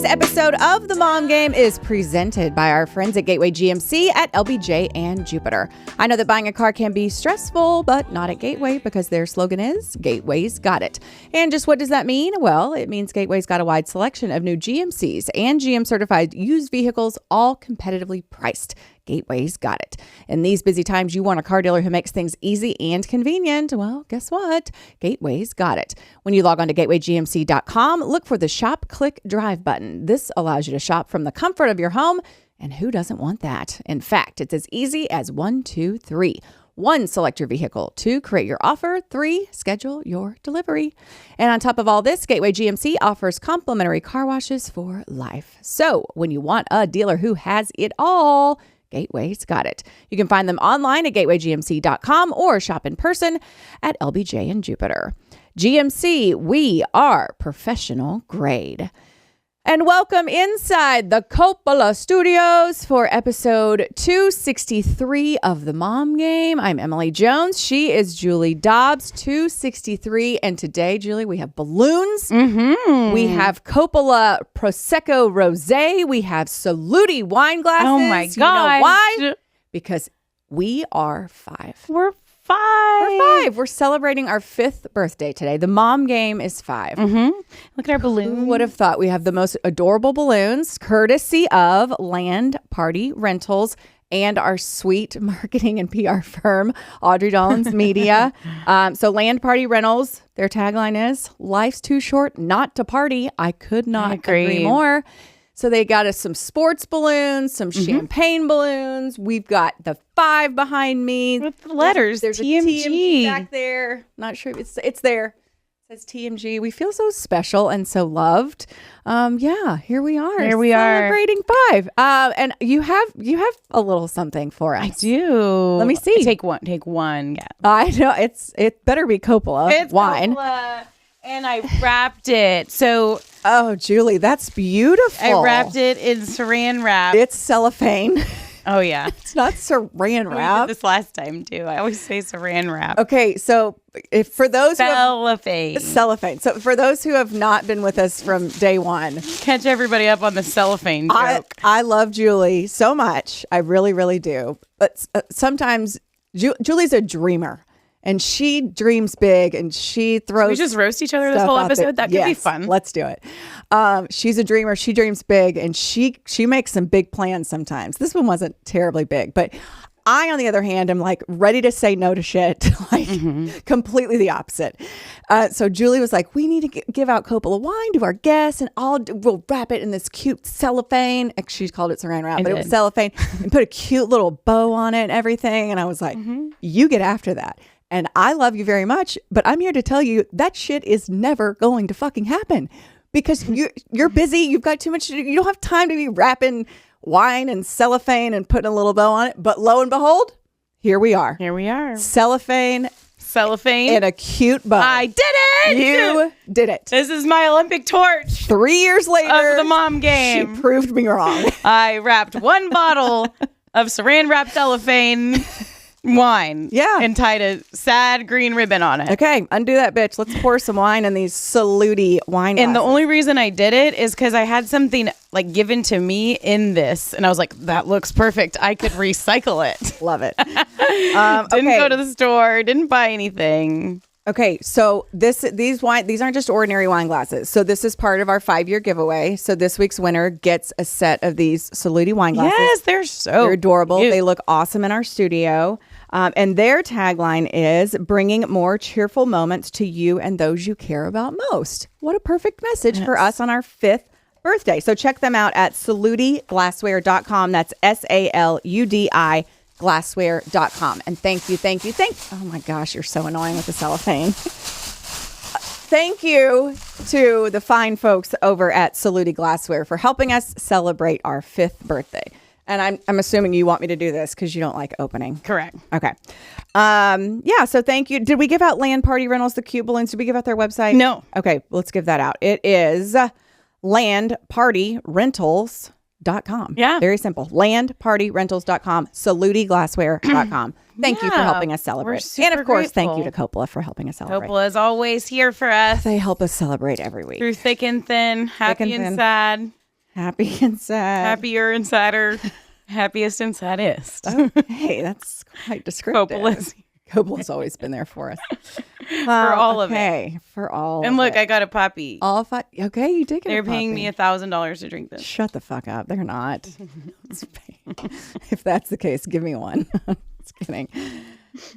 Today's episode of The Mom Game is presented by our friends at Gateway GMC at LBJ and Jupiter. I know that buying a car can be stressful, but not at Gateway because their slogan is Gateway's Got It. And just what does that mean? Well, it means Gateway's got a wide selection of new GMCs and GM certified used vehicles, all competitively priced. Gateway's got it. In these busy times, you want a car dealer who makes things easy and convenient. Well, guess what? Gateway's got it. When you log on to gatewaygmc.com, look for the Shop, Click, Drive button. This allows you to shop from the comfort of your home, and who doesn't want that? In fact, it's as easy as 1, 2, 3. 1, select your vehicle. 2, create your offer. 3, schedule your delivery. And on top of all this, Gateway GMC offers complimentary car washes for life. So when you want a dealer who has it all, Gateway's got it. You can find them online at gatewaygmc.com or shop in person at LBJ and Jupiter. GMC, we are professional grade. And welcome inside the Coppola Studios for episode 263 of The Mom Game. I'm Emily Jones. She is Julie Dobbs, 263. And today, Julie, we have balloons. Mm-hmm. We have Coppola Prosecco Rosé. We have Saludi wine glasses. Oh my God. You know why? Because we are 5. We're 5. We're 5. We're celebrating our 5th birthday today. The Mom Game is 5. Mm-hmm. Look at our balloons. Who would have thought? We have the most adorable balloons, courtesy of Land Party Rentals and our sweet marketing and PR firm, Audrie Dollins Media. So Land Party Rentals, their tagline is, "Life's too short not to party." I could not agree more. So they got us some sports balloons, some champagne balloons. We've got the 5 behind me. With the letters, there's TMG. a TMG back there. Not sure if it's there. It says TMG. We feel so special and so loved. Yeah, here we are. Here we are. Celebrating 5. And you have a little something for us. I do. Let me see. Take one. Yeah. I know it better be Coppola wine. Coppola. And I wrapped it. So, oh, Julie, that's beautiful. I wrapped it in saran wrap. It's cellophane. Oh, yeah. It's not saran We wrap. did this last time, too. I always say saran wrap. Okay, so for those Cellophane. Cellophane. So for those who have not been with us from day one, Catch everybody up on the cellophane joke. I love Julie so much. I really, really do. But sometimes Julie's a dreamer. And she dreams big, and she throws. We just roast each other this whole episode. That could be fun. Let's do it. She's a dreamer. She dreams big, and she makes some big plans sometimes. This one wasn't terribly big, but I, on the other hand, am like ready to say no to shit, like completely the opposite. So Julie was like, "We need to give out Coppola wine to our guests, and we'll wrap it in this cute cellophane." She called it saran wrap, but it was cellophane, and put a cute little bow on it and everything. And I was like, "You get after that." And I love you very much, but I'm here to tell you that shit is never going to fucking happen because you're busy. You've got too much to do. You don't have time to be wrapping wine and cellophane and putting a little bow on it. But lo and behold, here we are. Here we are. Cellophane And a cute bow. I did it! You did it. This is my Olympic torch. 3 years later. Of the Mom Game. She proved me wrong. I wrapped one bottle of saran wrap cellophane wine. Yeah. And tied a sad green ribbon on it. Okay, undo that, bitch. Let's pour some wine in these Saludi wine glasses. And the only reason I did it is because I had something like given to me in this. And I was like, that looks perfect. I could recycle it. Love it. Didn't go to the store. Didn't buy anything. Okay, so these aren't just ordinary wine glasses. So this is part of our 5-year giveaway. So this week's winner gets a set of these Saludi wine glasses. Yes, they're adorable. cute. They look awesome in our studio. And their tagline is bringing more cheerful moments to you and those you care about most. What a perfect message for us on our 5th birthday. So check them out at saludiglassware.com. That's SALUDI glassware.com. And thank you. Oh my gosh, you're so annoying with the cellophane. Thank you to the fine folks over at Saludi Glassware for helping us celebrate our 5th birthday. And I'm assuming you want me to do this because you don't like opening. Correct. Okay. Yeah, so thank you. Did we give out Land Party Rentals, the cute balloons? Did we give out their website? No. Okay, let's give that out. It is landpartyrentals.com. Yeah. Very simple. Landpartyrentals.com, saludiglassware.com. Thank you for helping us celebrate. And of course, thank you to Coppola for helping us celebrate. Coppola is always here for us. They help us celebrate every week. Through thick and thin, happy and sad. Happy and sad. Happier and sadder. Happiest and saddest. Okay, that's quite descriptive. Coppola's always been there for us. For all of it. For all And of look, it. I got a puppy. All five. Okay, you did get They're a puppy. paying me $1,000 to drink this. Shut the fuck up. They're not. If that's the case, give me one. Just kidding.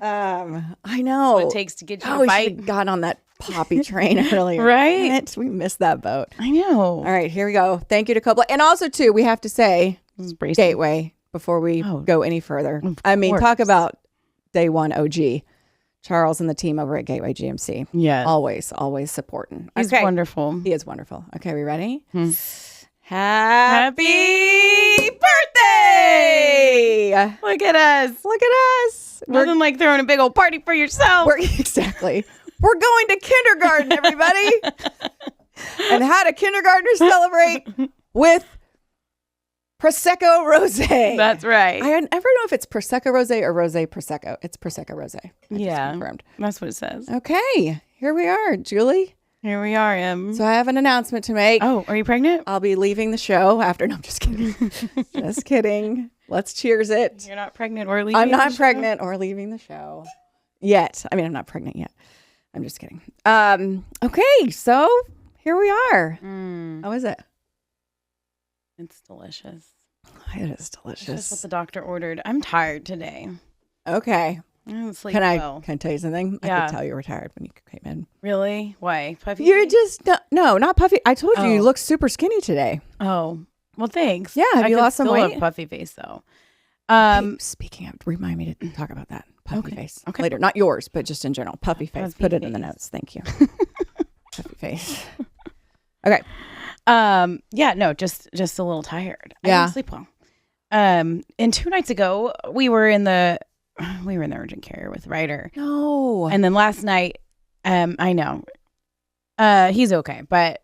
I know. What it takes to get you to we bite. should have got on that poppy train earlier. Right? Damn it, we missed that boat. I know. All right, here we go. Thank you to Coppola. And also, too, we have to say Gateway before we go any further. I mean, talk about day one OG. Charles and the team over at Gateway GMC. Yeah. Always supporting. He's wonderful. He is wonderful. Okay, we ready? Happy birthday! Look at us. Nothing like throwing a big old party for yourself. Exactly. We're going to kindergarten, everybody. And how do kindergartners celebrate? With Prosecco Rosé. That's right. I never know if it's Prosecco Rosé or Rosé Prosecco. It's Prosecco Rosé. Yeah. Confirmed. That's what it says. Okay. Here we are, Julie. Here we are, Em. So I have an announcement to make. Oh, are you pregnant? I'll be leaving the show after. No, I'm just kidding. Just kidding. Let's cheers it. You're not pregnant or leaving I'm not the pregnant or leaving the show yet. I mean, I'm not pregnant yet. I'm just kidding. Okay. So here we are. How is it? It's delicious. It is delicious. That's what the doctor ordered. I'm tired today. Okay. I didn't sleep Can I tell you something? Yeah. I could tell you were tired when you came in. Really? Why? Puffy? You're just no, not puffy. I told you look super skinny today. Oh, well, thanks. Yeah, have you lost some weight? Have puffy face though. Hey, speaking of, remind me to talk about that puffy face later. Not yours, but just in general. Puffy face. Put it in the notes. Thank you. Puffy face. Okay. Yeah. No, just a little tired. I didn't sleep well. And 2 nights ago, we were in the urgent care with Ryder. No. And then last night, I know, he's okay, but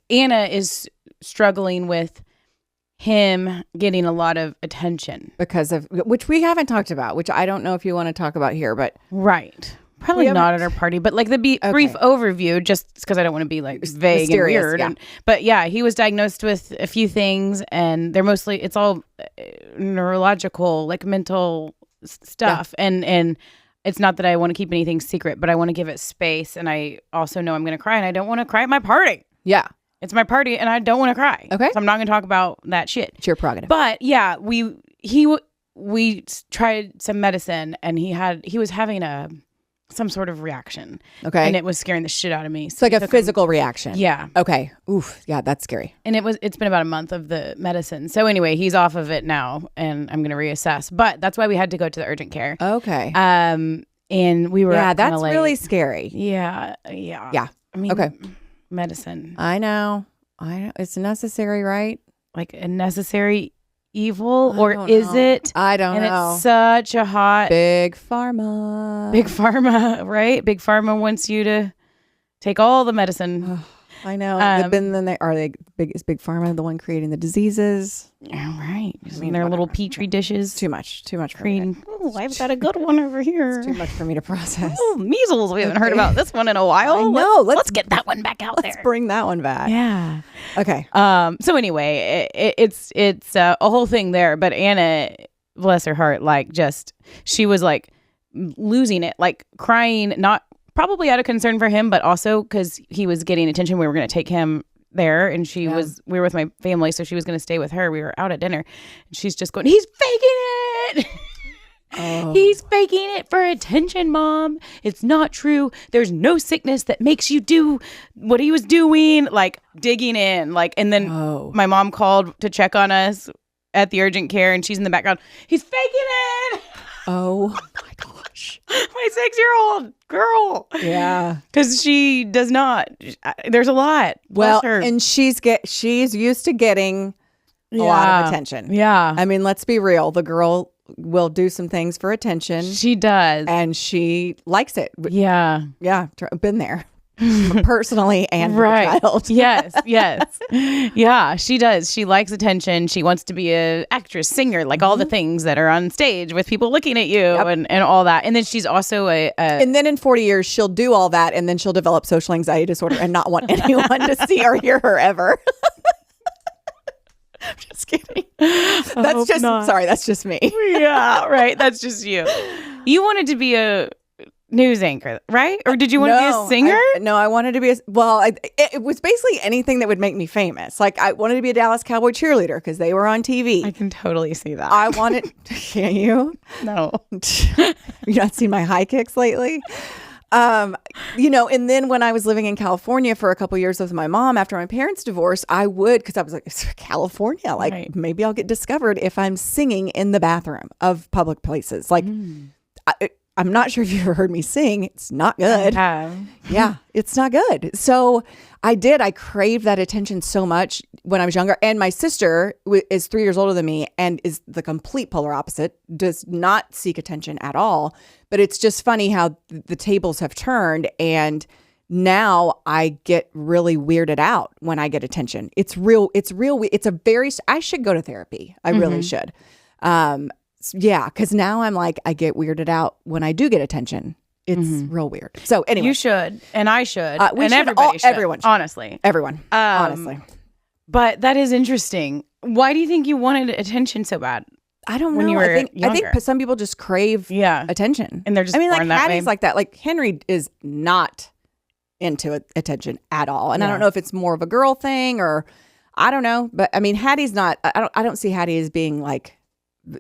Anna is struggling with him getting a lot of attention because of which we haven't talked about, which I don't know if you want to talk about here, but probably not at our party, but like the brief overview, just because I don't want to be like vague mysterious, and weird. But yeah, he was diagnosed with a few things, and it's all neurological, like mental stuff. And it's not that I want to keep anything secret, but I want to give it space. And I also know I'm going to cry, and I don't want to cry at my party. Yeah. It's my party, and I don't want to cry. Okay. So I'm not going to talk about that shit. It's your prerogative. But yeah, we tried some medicine, and he was having some sort of reaction. Okay. And it was scaring the shit out of me. It's like a physical reaction. Yeah. Okay. Oof. Yeah, that's scary. And it's been about a month of the medicine. So anyway, he's off of it now, and I'm going to reassess. But that's why we had to go to the urgent care. Okay. And we were that's really scary. Yeah. Yeah. I mean, okay. Medicine. I know. It's necessary, right? Like a necessary evil, or is it? I don't know. And it's such a hot big pharma, right? Big pharma wants you to take all the medicine. I know. Is Big Pharma the one creating the diseases? Yeah, right. Using their little petri dishes. Too much for me. Oh, I've got a good one over here. It's too much for me to process. Oh, measles. We haven't heard about this one in a while. I know. Let's get that one back out there. Let's bring that one back. Yeah. Okay. So anyway, it's a whole thing there. But Anna, bless her heart, she was like losing it, like crying, not probably out of concern for him, but also because he was getting attention. We were going to take him there, and we were with my family, so she was going to stay with her. We were out at dinner, and she's just going, he's faking it. Oh. He's faking it for attention, Mom. It's not true. There's no sickness that makes you do what he was doing, like digging in. And then my mom called to check on us at the urgent care, and she's in the background. He's faking it. Oh my gosh. My 6-year-old girl. Yeah. Because she does not. There's a lot. Well, and she's used to getting a lot of attention. Yeah. I mean, let's be real. The girl will do some things for attention. She does. And she likes it. Yeah. Yeah. Been there. Personally and right. child. Yes. Yeah, she does. She likes attention. She wants to be an actress, singer, like all the things that are on stage with people looking at you and all that. And then she's also and then in 40 years, she'll do all that, and then she'll develop social anxiety disorder and not want anyone to see or hear her ever. I'm just kidding. That's just sorry. That's just me. Yeah, right. That's just you. You wanted to be a news anchor, right? Or did you want to be a singer? I wanted to be it was basically anything that would make me famous. Like I wanted to be a Dallas Cowboy cheerleader because they were on TV. I can totally see that. I wanted, can you? No. You not seen my high kicks lately? And then when I was living in California for a couple years with my mom after my parents' divorce, I would, because I was like, it's California, like right. Maybe I'll get discovered if I'm singing in the bathroom of public places. Like, I'm not sure if you ever heard me sing. It's not good. Yeah, it's not good. So I craved that attention so much when I was younger. And my sister is 3 years older than me and is the complete polar opposite, does not seek attention at all. But it's just funny how the tables have turned. And now I get really weirded out when I get attention. It's I should go to therapy. I really should. Yeah, because now I'm like, I get weirded out when I do get attention. It's real weird. So anyway. You should, and I should, and everyone should. Honestly. Everyone, honestly. But that is interesting. Why do you think you wanted attention so bad? I don't know. When you were I younger? think some people just crave attention. And they're just like born that Hattie's way. like that. Like Henry is not into attention at all. And I don't know if it's more of a girl thing or I don't know. But I mean, Hattie's not, I don't see Hattie as being like,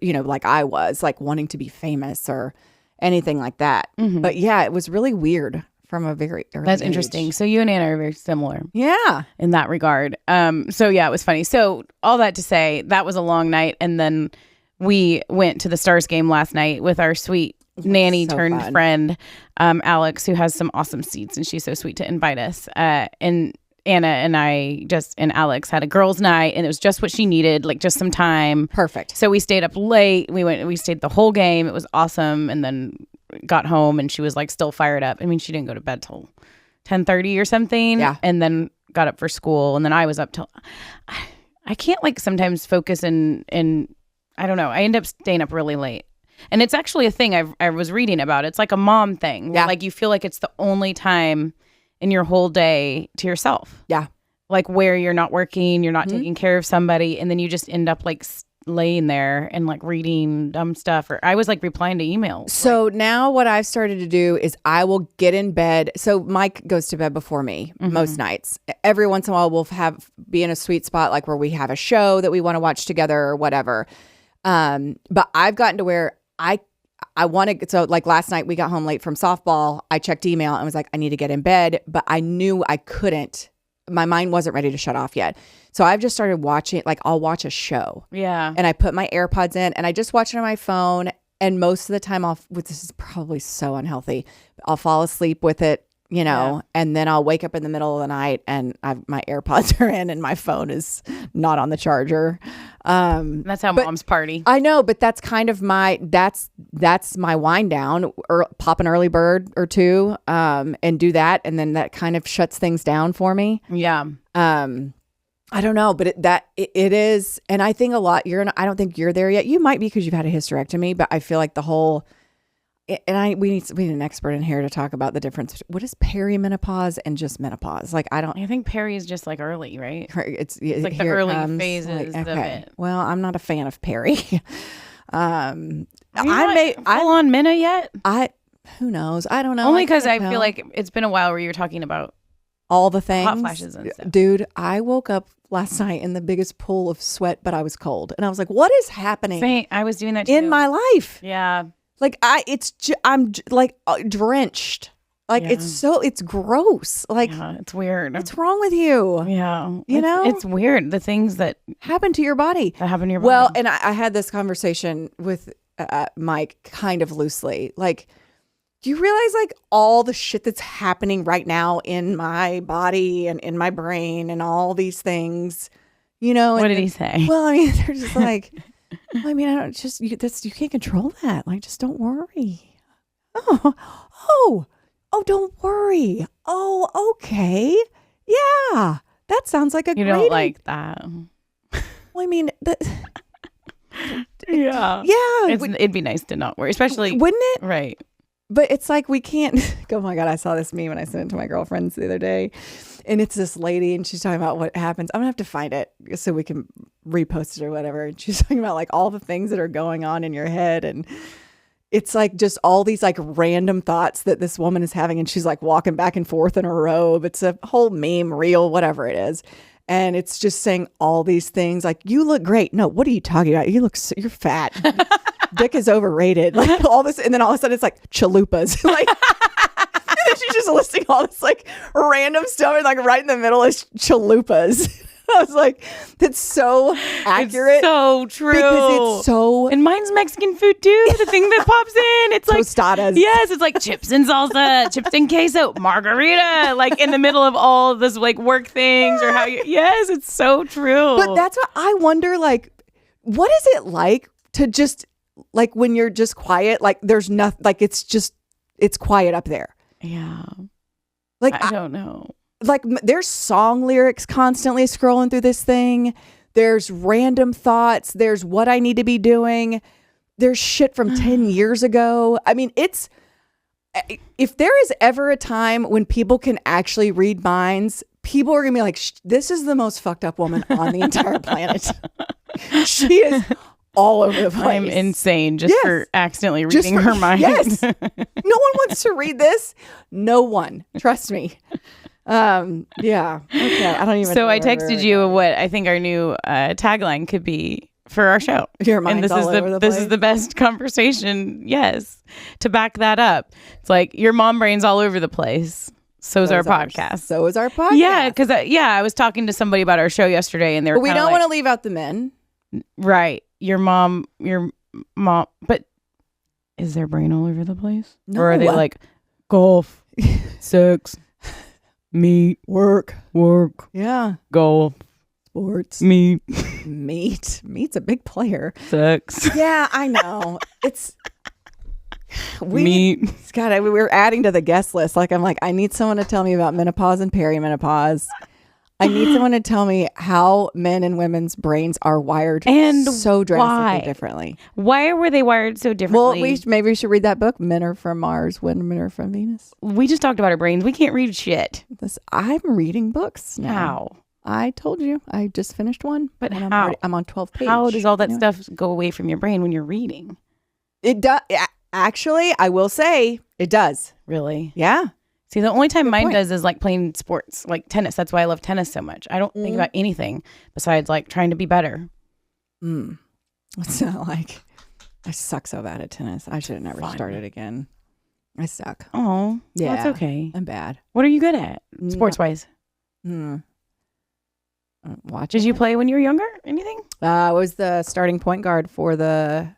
like I was, like wanting to be famous or anything like that. But yeah, it was really weird from a very early That's age. Interesting. So you and Anna are very similar. Yeah. In that regard. So yeah, it was funny. So all that to say, that was a long night. And then we went to the Stars game last night with our sweet nanny turned friend, Alex, who has some awesome seats. And she's so sweet to invite us. And Anna and and Alex had a girls' night, and it was just what she needed, like just some time. Perfect. So we stayed up late. We stayed the whole game. It was awesome. And then got home, and she was like still fired up. I mean, she didn't go to bed till 10:30 or something. Yeah. And then got up for school, and then I was up till. I can't like sometimes focus and I don't know. I end up staying up really late. And it's actually a thing I was reading about. It's like a mom thing. Where, like you feel like it's the only time in your whole day to yourself. Yeah. Like where you're not working, you're not taking care of somebody, and then you just end up like laying there and like reading dumb stuff. Or I was like replying to emails. So now what I've started to do is I will get in bed. So Mike goes to bed before me most nights. Every once in a while we'll be in a sweet spot like where we have a show that we want to watch together or whatever. But I've gotten to where I want to, so like last night we got home late from softball. I checked email and was like, I need to get in bed, but I knew I couldn't. My mind wasn't ready to shut off yet. So I've just started watching, like I'll watch a show. Yeah. And I put my AirPods in and I just watch it on my phone. And most of the time this is probably so unhealthy. I'll fall asleep with it, and then I'll wake up in the middle of the night and my AirPods are in and my phone is not on the charger. That's how moms party. I know, but that's kind of that's my wind down, or pop an early bird or two, and do that. And then that kind of shuts things down for me. Yeah. I don't know, but it is. And I think a lot, I don't think you're there yet. You might be because you've had a hysterectomy, but I feel like the whole, and we need an expert in here to talk about the difference. What is perimenopause and just menopause? Like, I think peri is just like early, right? It's like the early phases of it. Well, I'm not a fan of peri. Full on Minna yet? Who knows? I don't know. Only because I feel like it's been a while where you were talking about all the things. Hot flashes and stuff. Dude, I woke up last night in the biggest pool of sweat, but I was cold. And I was like, what is happening? I was doing that too. In my life. Yeah. Like I'm like drenched. Like it's gross. Like it's weird. What's wrong with you? Yeah. It's weird. The things that happen to your body. Well, and I had this conversation with Mike kind of loosely. Like, do you realize like all the shit that's happening right now in my body and in my brain and all these things, What did he say? Well, I mean, they're just like, I mean, I don't just, you can't control that. Like, just don't worry. Oh, don't worry. Oh, okay. Yeah. That sounds like a great. You don't like that. Well, I mean, yeah. Yeah. It'd be nice to not worry, especially. Wouldn't it? Right. but it's like we can't. Oh my God, I saw this meme and I sent it to my girlfriends the other day. And it's this lady and she's talking about what happens. I'm gonna have to find it so we can repost it or whatever. And she's talking about like all the things that are going on in your head. And it's like just all these like random thoughts that this woman is having. And she's like walking back and forth in her robe. It's a whole meme reel, whatever it is. And it's just saying all these things like, you look great. No, what are you talking about? You're fat. Dick is overrated. Like all this. And then all of a sudden it's like chalupas. Like, and then she's just listing all this like random stuff. And like right in the middle is chalupas. I was like, that's so accurate. It's so true. Because it's so. And mine's Mexican food too. The thing that pops in. It's like tostadas. Yes, it's like chips and salsa, chips and queso, margarita. Like in the middle of all this like work things or how you. Yes, it's so true. But that's what I wonder. Like, what is it like to just like when you're just quiet? Like, there's nothing. Like, it's quiet up there. Yeah. Like I don't know. Like there's song lyrics constantly scrolling through this thing. There's random thoughts. There's what I need to be doing. There's shit from 10 years ago. I mean, if there is ever a time when people can actually read minds, people are going to be like, this is the most fucked up woman on the entire planet. She is all over the place. I'm insane just for accidentally reading her mind. Yes. No one wants to read this. No one. Trust me. Yeah. Okay. I don't even. So I texted you what I think our new tagline could be for our show. Your mind's all over the place. This is the best conversation. Yes, to back that up, it's like your mom brain's all over the place. So is our podcast. So is our podcast. Yeah, because I was talking to somebody about our show yesterday, and they were. But we don't want to leave out the men. Right. Your mom. But is their brain all over the place? No. Or are they like golf, sex? Meat, work, yeah, golf, sports, meat. Meat's a big player. Sex. Yeah, I know. It's meat. God, we're adding to the guest list. Like I'm like, I need someone to tell me about menopause and perimenopause. I need someone to tell me how men and women's brains are wired and so drastically differently. Why were they wired so differently? Well, maybe we should read that book, Men Are From Mars, Women Are From Venus. We just talked about our brains. We can't read shit. I'm reading books now. How? I told you. I just finished one. But and how? I'm on 12 pages. How does all that stuff go away from your brain when you're reading? It does. Actually, I will say it does. Really? Yeah. See, the only time mine does is like playing sports, like tennis. That's why I love tennis so much. I don't think about anything besides like trying to be better. What's that like? I suck so bad at tennis. I should have never started again. I suck. Oh, yeah. That's okay. I'm bad. What are you good at, sports-wise? Watch. Did you play when you were younger? Anything? I was the starting point guard for the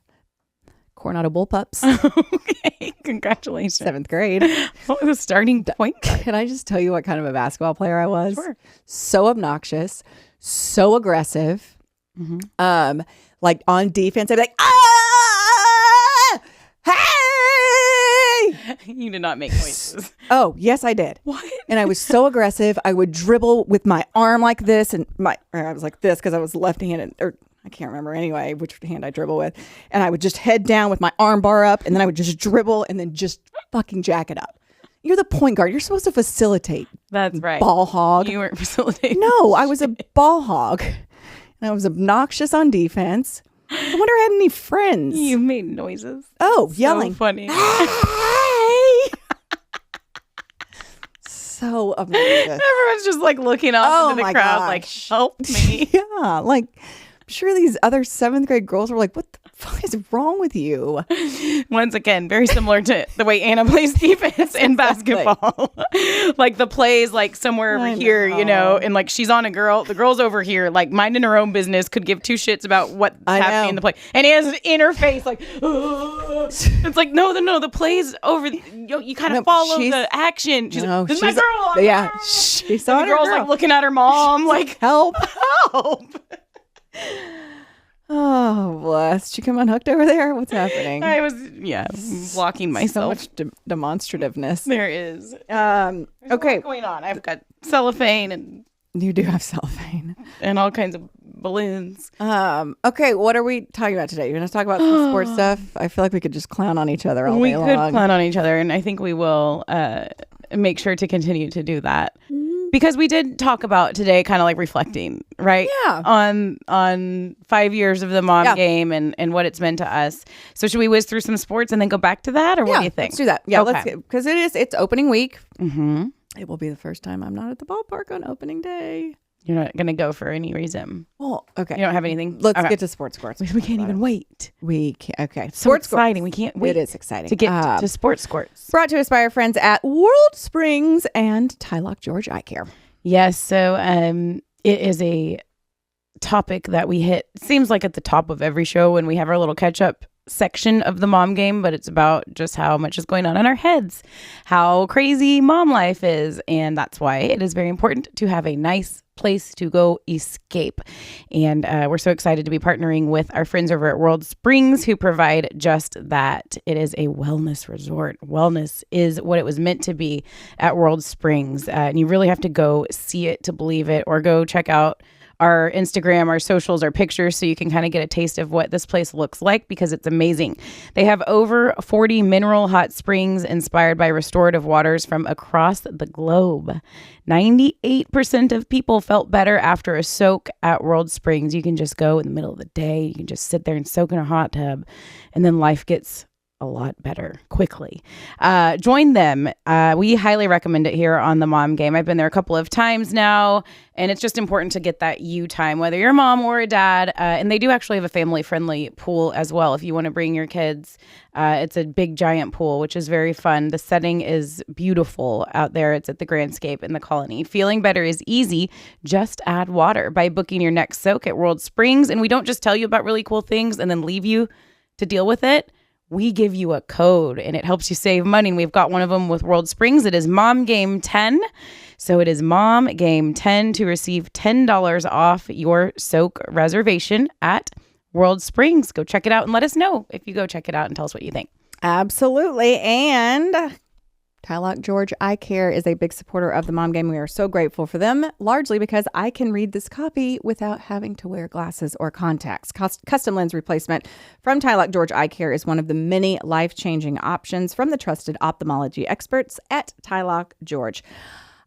Coronado Bullpups. Okay, congratulations. 7th grade. What was the starting point guard? Can I just tell you what kind of a basketball player I was? Sure. So obnoxious, so aggressive. Like on defense, I'd be like, hey! You did not make noises. Oh, yes, I did. What? And I was so aggressive. I would dribble with my arm like this, and I was like this because I was left-handed, or I can't remember anyway which hand I dribble with. And I would just head down with my arm bar up, and then I would just dribble and then just fucking jack it up. You're the point guard. You're supposed to facilitate. That's right. Ball hog. You weren't facilitating. No, I was a ball hog. And I was obnoxious on defense. I wonder if I had any friends. You made noises. Oh, So yelling. funny. Hey! So obnoxious. Everyone's just like looking off into the my crowd, gosh. like, help me. Yeah, like I'm sure these other 7th grade girls were like, what the fuck is wrong with you? Once again, very similar to the way Anna plays defense in basketball. Like the plays like somewhere over here, you know, and like she's on the girl's over here, like minding her own business, could give two shits about what's happening in the play. And he has in her face like, it's like, no, the play's over. You kind of follow the action. She's like, this is my girl. Yeah. She saw the girl's like looking at her mom like, help. help. Oh, bless. Did you come unhooked over there? What's happening? I was, blocking myself. So much demonstrativeness. There is. Okay. What's going on? I've got cellophane and you do have cellophane and all kinds of balloons. Okay, what are we talking about today? You're going to talk about some sports stuff? I feel like we could just clown on each other all day long. We could clown on each other, and I think we will make sure to continue to do that. Because we did talk about today kind of like reflecting, right? Yeah. On 5 years of the mom game and what it's meant to us. So should we whiz through some sports and then go back to that? Or what do you think? Let's do that. Yeah, okay. Because it's opening week. Mm-hmm. It will be the first time I'm not at the ballpark on opening day. You're not going to go for any reason. Well, okay. You don't have anything? Let's get to sports scores. We can't even wait. We can't. Okay. So exciting. We can't wait. It is exciting. To get to sports scores. Brought to us by our friends at WorldSprings and Tylock George Eyecare. Yes. So it is a topic that we hit, seems like at the top of every show when we have our little catch up section of the mom game, but it's about just how much is going on in our heads, how crazy mom life is. And that's why it is very important to have a nice place to go escape. And we're so excited to be partnering with our friends over at WorldSprings, who provide just that. It is a wellness resort. Wellness is what it was meant to be at WorldSprings. And you really have to go see it to believe it, or go check out our Instagram, our socials, our pictures, so you can kind of get a taste of what this place looks like, because it's amazing. They have over 40 mineral hot springs inspired by restorative waters from across the globe. 98% of people felt better after a soak at WorldSprings. You can just go in the middle of the day. You can just sit there and soak in a hot tub, and then life gets a lot better quickly. Join them. We highly recommend it here on the Mom Game. I've been there a couple of times now, and it's just important to get that you time, whether you're a mom or a dad. And they do actually have a family-friendly pool as well if you want to bring your kids. It's a big, giant pool, which is very fun. The setting is beautiful out there. It's at the Grandscape in the Colony. Feeling better is easy. Just add water by booking your next soak at WorldSprings. And we don't just tell you about really cool things and then leave you to deal with it. We give you a code, and it helps you save money. And we've got one of them with WorldSprings. It is MomGame10. So it is MomGame10 to receive $10 off your soak reservation at WorldSprings. Go check it out and let us know if you go check it out, and tell us what you think. Absolutely. And Tylock George Eyecare is a big supporter of the Mom Game. We are so grateful for them, largely because I can read this copy without having to wear glasses or contacts. Custom lens replacement from Tylock George Eyecare is one of the many life-changing options from the trusted ophthalmology experts at Tylock George.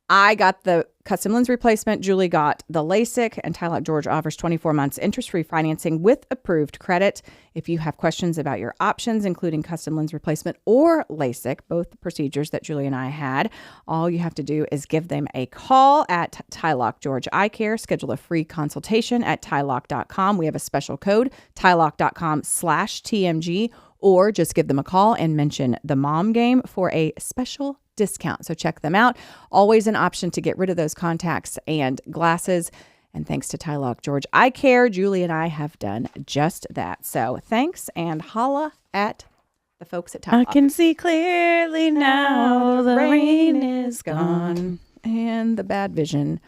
I got the custom lens replacement. Julie got the LASIK, and Tylock George offers 24 months interest-free financing with approved credit. If you have questions about your options, including custom lens replacement or LASIK, both procedures that Julie and I had, all you have to do is give them a call at Tylock George Eyecare. Schedule a free consultation at tylock.com. We have a special code, tylock.com/TMG, or just give them a call and mention the Mom Game for a special discount. So check them out. Always an option to get rid of those contacts and glasses. And thanks to Tylock George Eyecare, Julie and I have done just that. So thanks, and holla at the folks at Tylock. I can see clearly now the rain is gone. And the bad vision.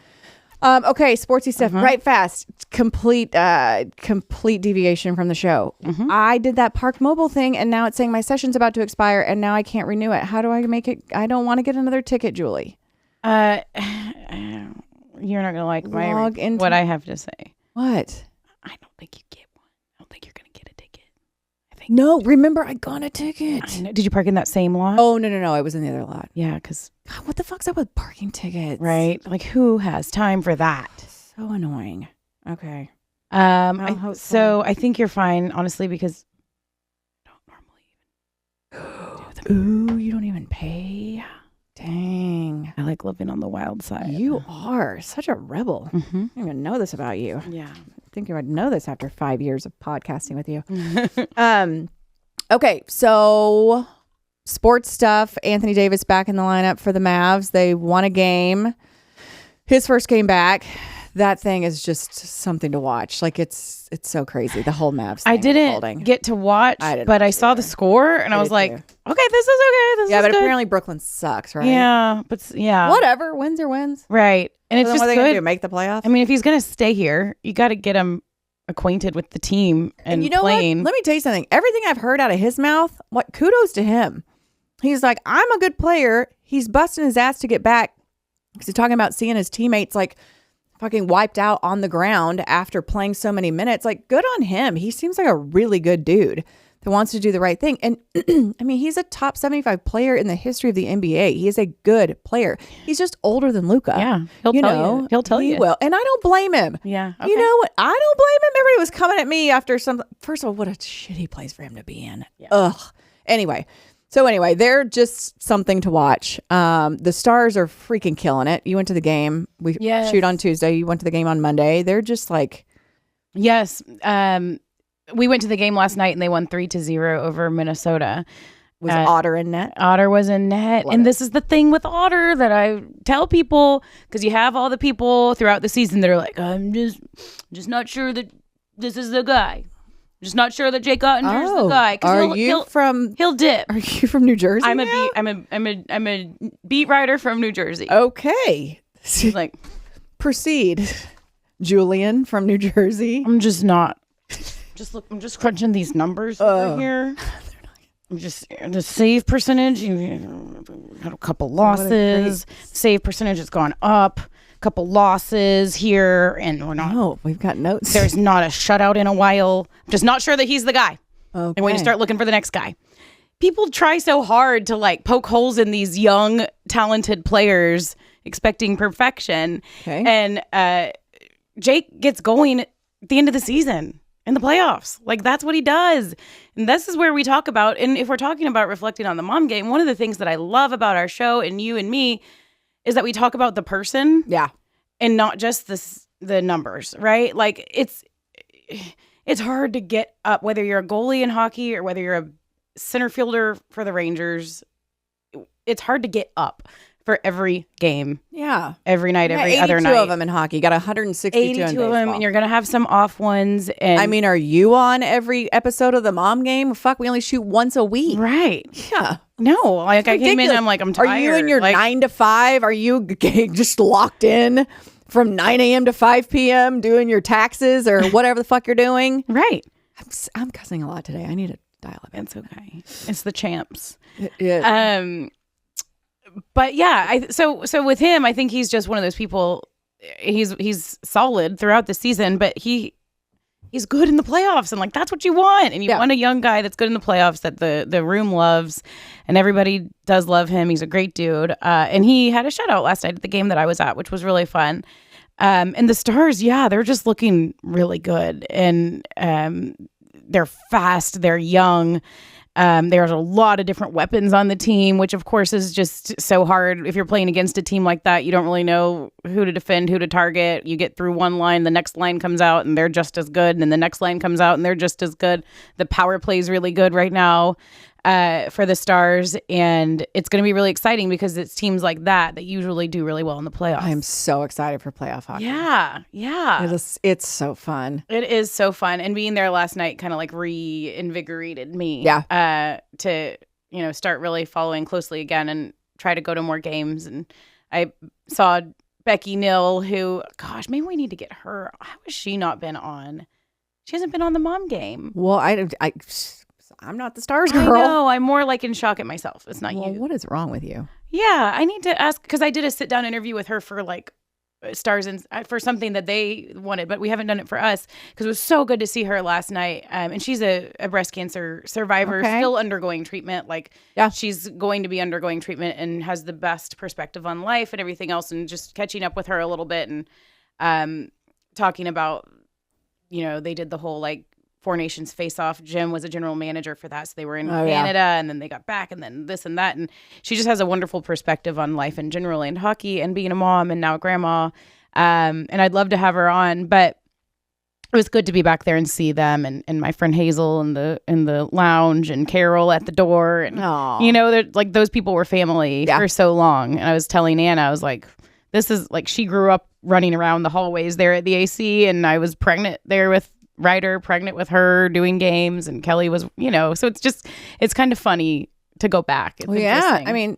Okay, sportsy stuff. Right fast. Complete deviation from the show. I did that Park Mobile thing, and now it's saying my session's about to expire, and now I can't renew it. How do I make it? I don't want to get another ticket, Julie. You're not gonna like what I have to say. What? I don't think you get one. I don't think you're gonna get a ticket. I think no. Remember, I got a ticket. I know. Did you park in that same lot? Oh no! I was in the other lot. Yeah, because what the fuck's up with parking tickets? Right? Like, who has time for that? So annoying. Okay. So I think you're fine, honestly, because I don't normally even. Ooh, you don't even pay. Dang. I like living on the wild side. You are such a rebel. I didn't even know this about you. Yeah. I think you would know this after 5 years of podcasting with you. Okay, so sports stuff. Anthony Davis back in the lineup for the Mavs. They won a game. His first game back. That thing is just something to watch. Like, it's so crazy. The whole Mavs thing. I didn't get to watch, but I saw the score, and I was like, okay, this is okay. This is but good. Apparently Brooklyn sucks, right? Yeah, but yeah. Whatever. Wins or wins. Right. And it's just what are they good. Gonna do, make the playoffs? I mean, if he's going to stay here, you got to get him acquainted with the team and you know playing. What? Let me tell you something. Everything I've heard out of his mouth, kudos to him. He's like, I'm a good player. He's busting his ass to get back because he's talking about seeing his teammates like fucking wiped out on the ground after playing so many minutes. Like, good on him. He seems like a really good dude that wants to do the right thing. And I mean, he's a top 75 player in the history of the NBA. He is a good player. He's just older than Luka. Yeah. He'll tell you. He'll tell you. He will. And I don't blame him. Yeah. Okay. You know what? I don't blame him. Everybody was coming at me after some. First of all, what a shitty place for him to be in. Yeah. Ugh. Anyway, they're just something to watch. The Stars are freaking killing it. You went to the game. We shoot on Tuesday. You went to the game on Monday. They're just like. Yes. We went to the game last night and they won 3-0 over Minnesota. Was Otter in net? Otter was in net. Love and it. This is the thing with Otter that I tell people, because you have all the people throughout the season that are like, I'm just not sure that this is the guy. Just not sure that Jake Oettinger's the guy. He'll dip. Are you from New Jersey? I'm a beat writer from New Jersey. Okay. He's like, proceed, Julian from New Jersey. I'm just not. I'm just crunching these numbers over here. I'm just the save percentage. You had a couple losses. Save percentage has gone up. A couple losses here, and we're not. Oh, we've got notes. There's not a shutout in a while. I'm just not sure that he's the guy. Okay. And when you start looking for the next guy, people try so hard to like poke holes in these young, talented players, expecting perfection. Okay. And Jake gets going at the end of the season. In the playoffs. Like, that's what he does. And this is where we talk about, and if we're talking about reflecting on the mom game, one of the things that I love about our show and you and me is that we talk about the person. Yeah. And not just the numbers, right? Like, it's hard to get up, whether you're a goalie in hockey or whether you're a center fielder for the Rangers. It's hard to get up for every game. Yeah. Every night, every other night. 82 of them in hockey. You got 162 in baseball. 82 of them, and you're going to have some off ones. And I mean, are you on every episode of the mom game? Fuck, we only shoot once a week. Right. Yeah. No, like I came in, I'm like, I'm tired. Are you in your 9 to 5? Are you just locked in from 9 a.m. to 5 p.m. doing your taxes or whatever the fuck you're doing? Right. I'm cussing a lot today. I need to dial it back. It's okay. It's the champs. Yeah. But yeah, so with him, I think he's just one of those people. He's solid throughout the season, but he's good in the playoffs, and like that's what you want. And you want a young guy that's good in the playoffs that the room loves, and everybody does love him. He's a great dude, and he had a shutout last night at the game that I was at, which was really fun. And the Stars, they're just looking really good, and they're fast, they're young. There's a lot of different weapons on the team, which of course is just so hard. If you're playing against a team like that, you don't really know who to defend, who to target. You get through one line, the next line comes out and they're just as good. And then the next line comes out and they're just as good. The power play is really good right now for the Stars. And it's going to be really exciting because it's teams like that usually do really well in the playoffs. I'm so excited for playoff hockey. Yeah. It's so fun. It is so fun. And being there last night kind of like reinvigorated me to, start really following closely again and try to go to more games. And I saw Becky Nill, who, gosh, maybe we need to get her. How has she not been on? She hasn't been on the mom game. Well, I'm not the Stars girl. I know. I'm more like in shock at myself. It's not you. What is wrong with you? Yeah, I need to ask, because I did a sit-down interview with her for like Stars and for something that they wanted, but we haven't done it for us because it was so good to see her last night. And she's a breast cancer survivor, still undergoing treatment. Like, she's going to be undergoing treatment and has the best perspective on life and everything else. And just catching up with her a little bit and talking about, they did the whole like Four Nations face-off. Jim was a general manager for that, so they were in Canada, and then they got back, and then this and that. And she just has a wonderful perspective on life in general, and hockey, and being a mom, and now a grandma. And I'd love to have her on, but it was good to be back there and see them, and my friend Hazel in the lounge, and Carol at the door, and like those people were family for so long. And I was telling Anna, I was like, this is like, she grew up running around the hallways there at the AC, and I was pregnant there with Ryder, pregnant with her, doing games, and Kelly was, so it's kind of funny to go back. It's I mean,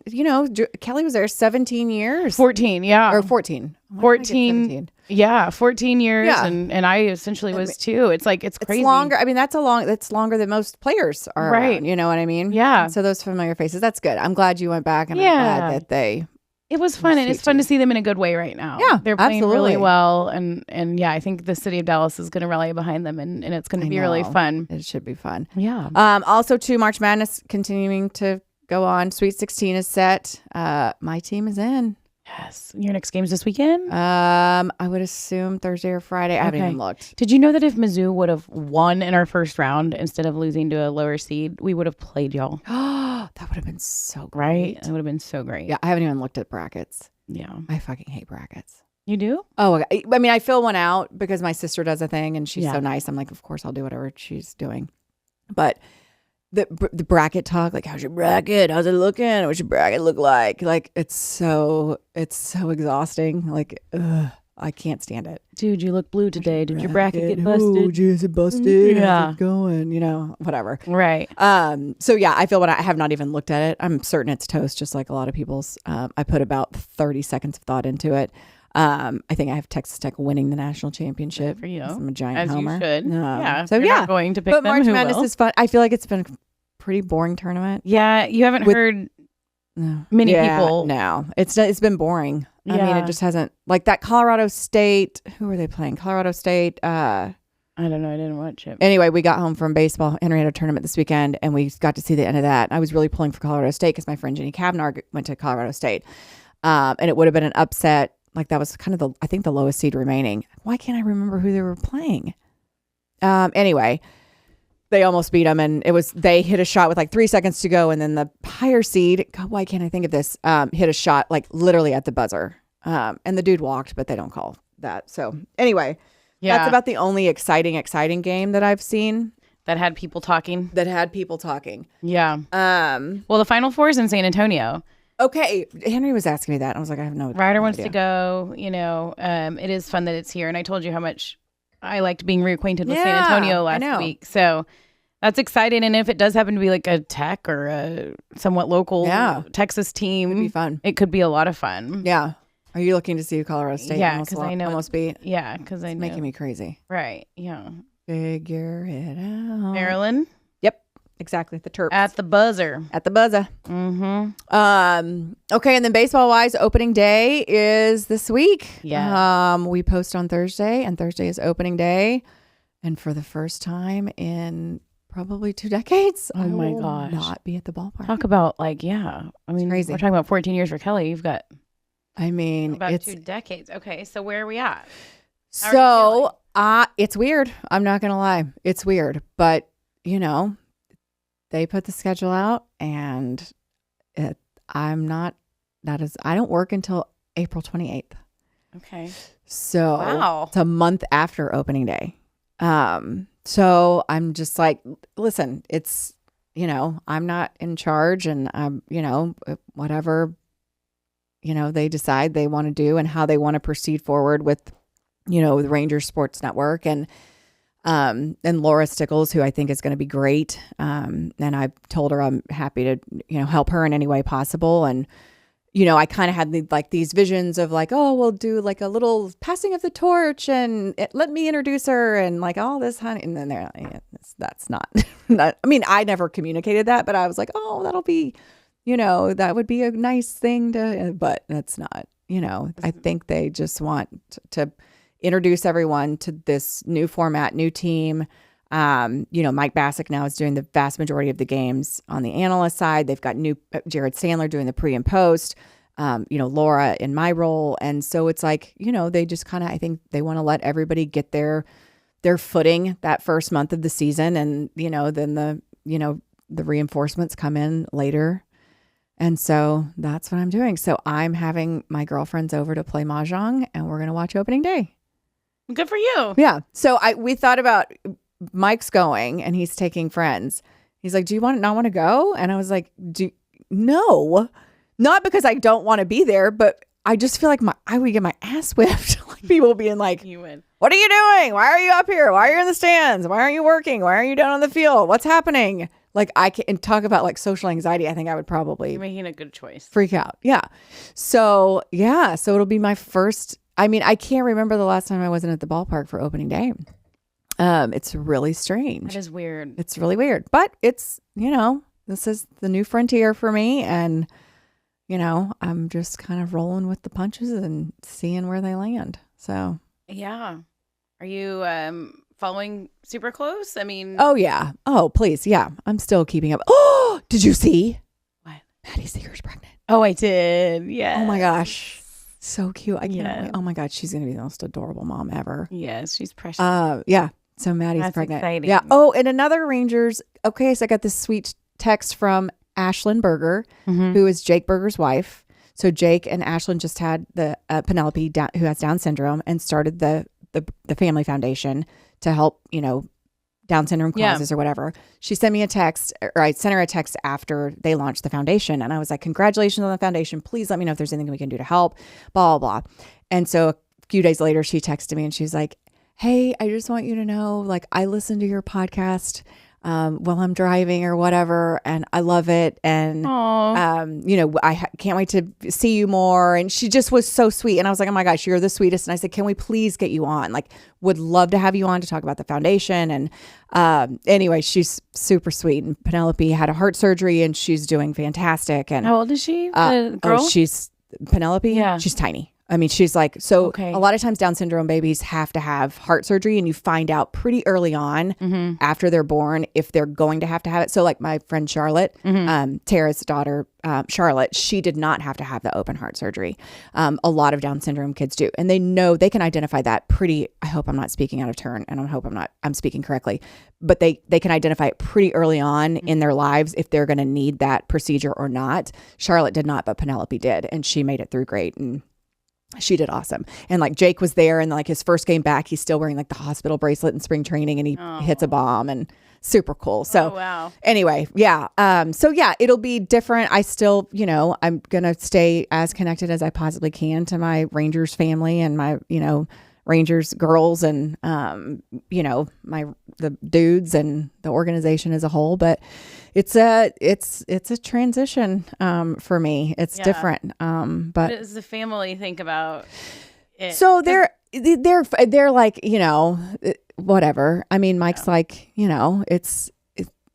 Kelly was there 17 years. 14, yeah. Or 14. 14. Yeah, 14 years, and I essentially was too. It's like, it's crazy. It's longer. I mean, that's longer than most players are around, you know what I mean? Yeah. And so those familiar faces, that's good. I'm glad you went back, and I'm glad that they It was fun, and it's fun to see them in a good way right now. Yeah, they're playing absolutely. really well, and yeah, I think the city of Dallas is going to rally behind them, and it's going to be really fun. It should be fun. Yeah. Also, too, March Madness continuing to go on. Sweet 16 is set. My team is in. Yes. Your next game's this weekend? I would assume Thursday or Friday. I haven't even looked. Did you know that if Mizzou would have won in our first round instead of losing to a lower seed, we would have played y'all? That would have been so great. Right? That would have been so great. Yeah, I haven't even looked at brackets. Yeah. I fucking hate brackets. You do? Oh, I mean, I fill one out because my sister does a thing and she's so nice. I'm like, of course I'll do whatever she's doing. But the bracket talk, like, how's your bracket? How's it looking? What's your bracket look like? Like, it's so exhausting. Like, I can't stand it. Dude, you look blue today. Did your bracket get busted? Oh, geez, it busted. Yeah. How's it going? Whatever. Right. So yeah, I feel what I have not even looked at it. I'm certain it's toast, just like a lot of people's. I put about 30 seconds of thought into it. I think I have Texas Tech winning the national championship. Good for you. I'm a giant As homer. you should. Yeah. So You're yeah, not going to pick but them. March Who Madness will? is fun. I feel like it's been a pretty boring tournament. Yeah, you haven't heard many people. No, it's been boring. I mean, it just hasn't, like that Colorado State. Who were they playing? Colorado State. I don't know. I didn't watch it. Anyway, we got home from baseball Henrietta tournament this weekend, and we got to see the end of that. I was really pulling for Colorado State because my friend Jenny Kavnar went to Colorado State, and it would have been an upset. Like that was kind of I think the lowest seed remaining. Why can't I remember who they were playing? Anyway, they almost beat them, and they hit a shot with like 3 seconds to go, and then the higher seed, God, why can't I think of this? Hit a shot like literally at the buzzer, and the dude walked, but they don't call that. So anyway, that's about the only exciting game that I've seen that had people talking. Yeah. Well, the Final Four is in San Antonio. Okay, Henry was asking me that. I was like, I have no. Ryder wants idea. to go. It is fun that it's here, and I told you how much I liked being reacquainted with San Antonio last week. So that's exciting. And if it does happen to be like a Tech or a somewhat local Texas team, it'd be fun. It could be a lot of fun. Yeah. Are you looking to see Colorado State? Yeah, because I know almost beat. Yeah, because I know making me crazy. Right. Yeah. Figure it out. Maryland. Yep. Exactly. The Terps. At the buzzer. Mm-hmm. Okay, and then baseball-wise, opening day is this week. Yeah. We post on Thursday, and Thursday is opening day. And for the first time in probably 2 decades, oh my gosh, not be at the ballpark. Talk about I mean, crazy. We're talking about 14 years for Kelly. You've got about 2 decades. Okay, so where are we at? So it's weird. I'm not gonna lie, it's weird, but they put the schedule out, and I don't work until April 28th. Okay. So it's a month after opening day. So I'm just like, listen, it's, I'm not in charge, and I'm, whatever, they decide they want to do and how they want to proceed forward with, the Rangers Sports Network and Laura Stickles, who I think is going to be great. And I told her I'm happy to, help her in any way possible. And, I kind of had these visions of like, oh, we'll do like a little passing of the torch and let me introduce her and like all this, honey. And then they're like, that's not, I mean, I never communicated that, but I was like, oh, that'll be, that would be a nice thing but that's not, I think they just want to introduce everyone to this new format, new team. Mike Bassick now is doing the vast majority of the games on the analyst side. They've got new Jared Sandler doing the pre and post, Laura in my role. And so it's like, they just kind of, I think they want to let everybody get their footing that first month of the season. And, then the reinforcements come in later. And so that's what I'm doing. So I'm having my girlfriends over to play Mahjong, and we're going to watch opening day. Good for you. Yeah. So we thought about Mike's going, and he's taking friends. He's like, do you not want to go? And I was like, no, not because I don't want to be there, but I just feel like I would get my ass whipped. Like people being like, you would. What are you doing? Why are you up here? Why are you in the stands? Why aren't you working? Why are you down on the field? What's happening? Like I can talk about like social anxiety. I think I would probably You're making a good choice. Freak out. Yeah. So it'll be my first. I mean, I can't remember the last time I wasn't at the ballpark for opening day. It's really strange. That is weird. It's really weird, but it's, this is the new frontier for me. And, I'm just kind of rolling with the punches and seeing where they land. So, yeah. Are you following super close? I mean, oh yeah. Oh, please. Yeah. I'm still keeping up. Oh, did you see? What? Maddie Seeger's pregnant. Oh, I did. Yeah. Oh my gosh. So cute. I can't wait. Yeah. Oh my God. She's going to be the most adorable mom ever. Yes, she's precious. Yeah. So Maddie's That's pregnant. exciting. Yeah. Oh, and another Rangers. Okay. So I got this sweet text from Ashlyn Berger, who is Jake Berger's wife. So Jake and Ashlyn just had the Penelope, who has Down syndrome, and started the family foundation to help, Down syndrome causes or whatever. She sent me a text, or I sent her a text after they launched the foundation. And I was like, congratulations on the foundation. Please let me know if there's anything we can do to help, blah, blah, blah. And so a few days later, she texted me and she's like, hey, I just want you to know, like, I listen to your podcast while I'm driving or whatever, and I love it. And, I can't wait to see you more. And she just was so sweet. And I was like, oh my gosh, you're the sweetest. And I said, can we please get you on? Like, would love to have you on to talk about the foundation. And anyway, she's super sweet. And Penelope had a heart surgery and she's doing fantastic. And how old is she? The girl? She's Penelope. Yeah. She's tiny. I mean, she's like, so a lot of times Down syndrome babies have to have heart surgery, and you find out pretty early on after they're born if they're going to have it. So like my friend Charlotte, Tara's daughter, Charlotte, she did not have to have the open heart surgery. A lot of Down syndrome kids do. And they can identify that pretty, I hope I'm not speaking out of turn, and I hope I'm speaking correctly, but they can identify it pretty early on in their lives if they're going to need that procedure or not. Charlotte did not, but Penelope did. And she made it through great. And she did awesome. And like Jake was there, and like his first game back, he's still wearing like the hospital bracelet in spring training, and he hits a bomb, and super cool. So anyway, yeah. So yeah, it'll be different. I still, I'm going to stay as connected as I possibly can to my Rangers family and my, Rangers girls and, the dudes and the organization as a whole. But it's a transition for me. It's different. But what does the family think about it? So they're like, whatever. I mean, Mike's like, it's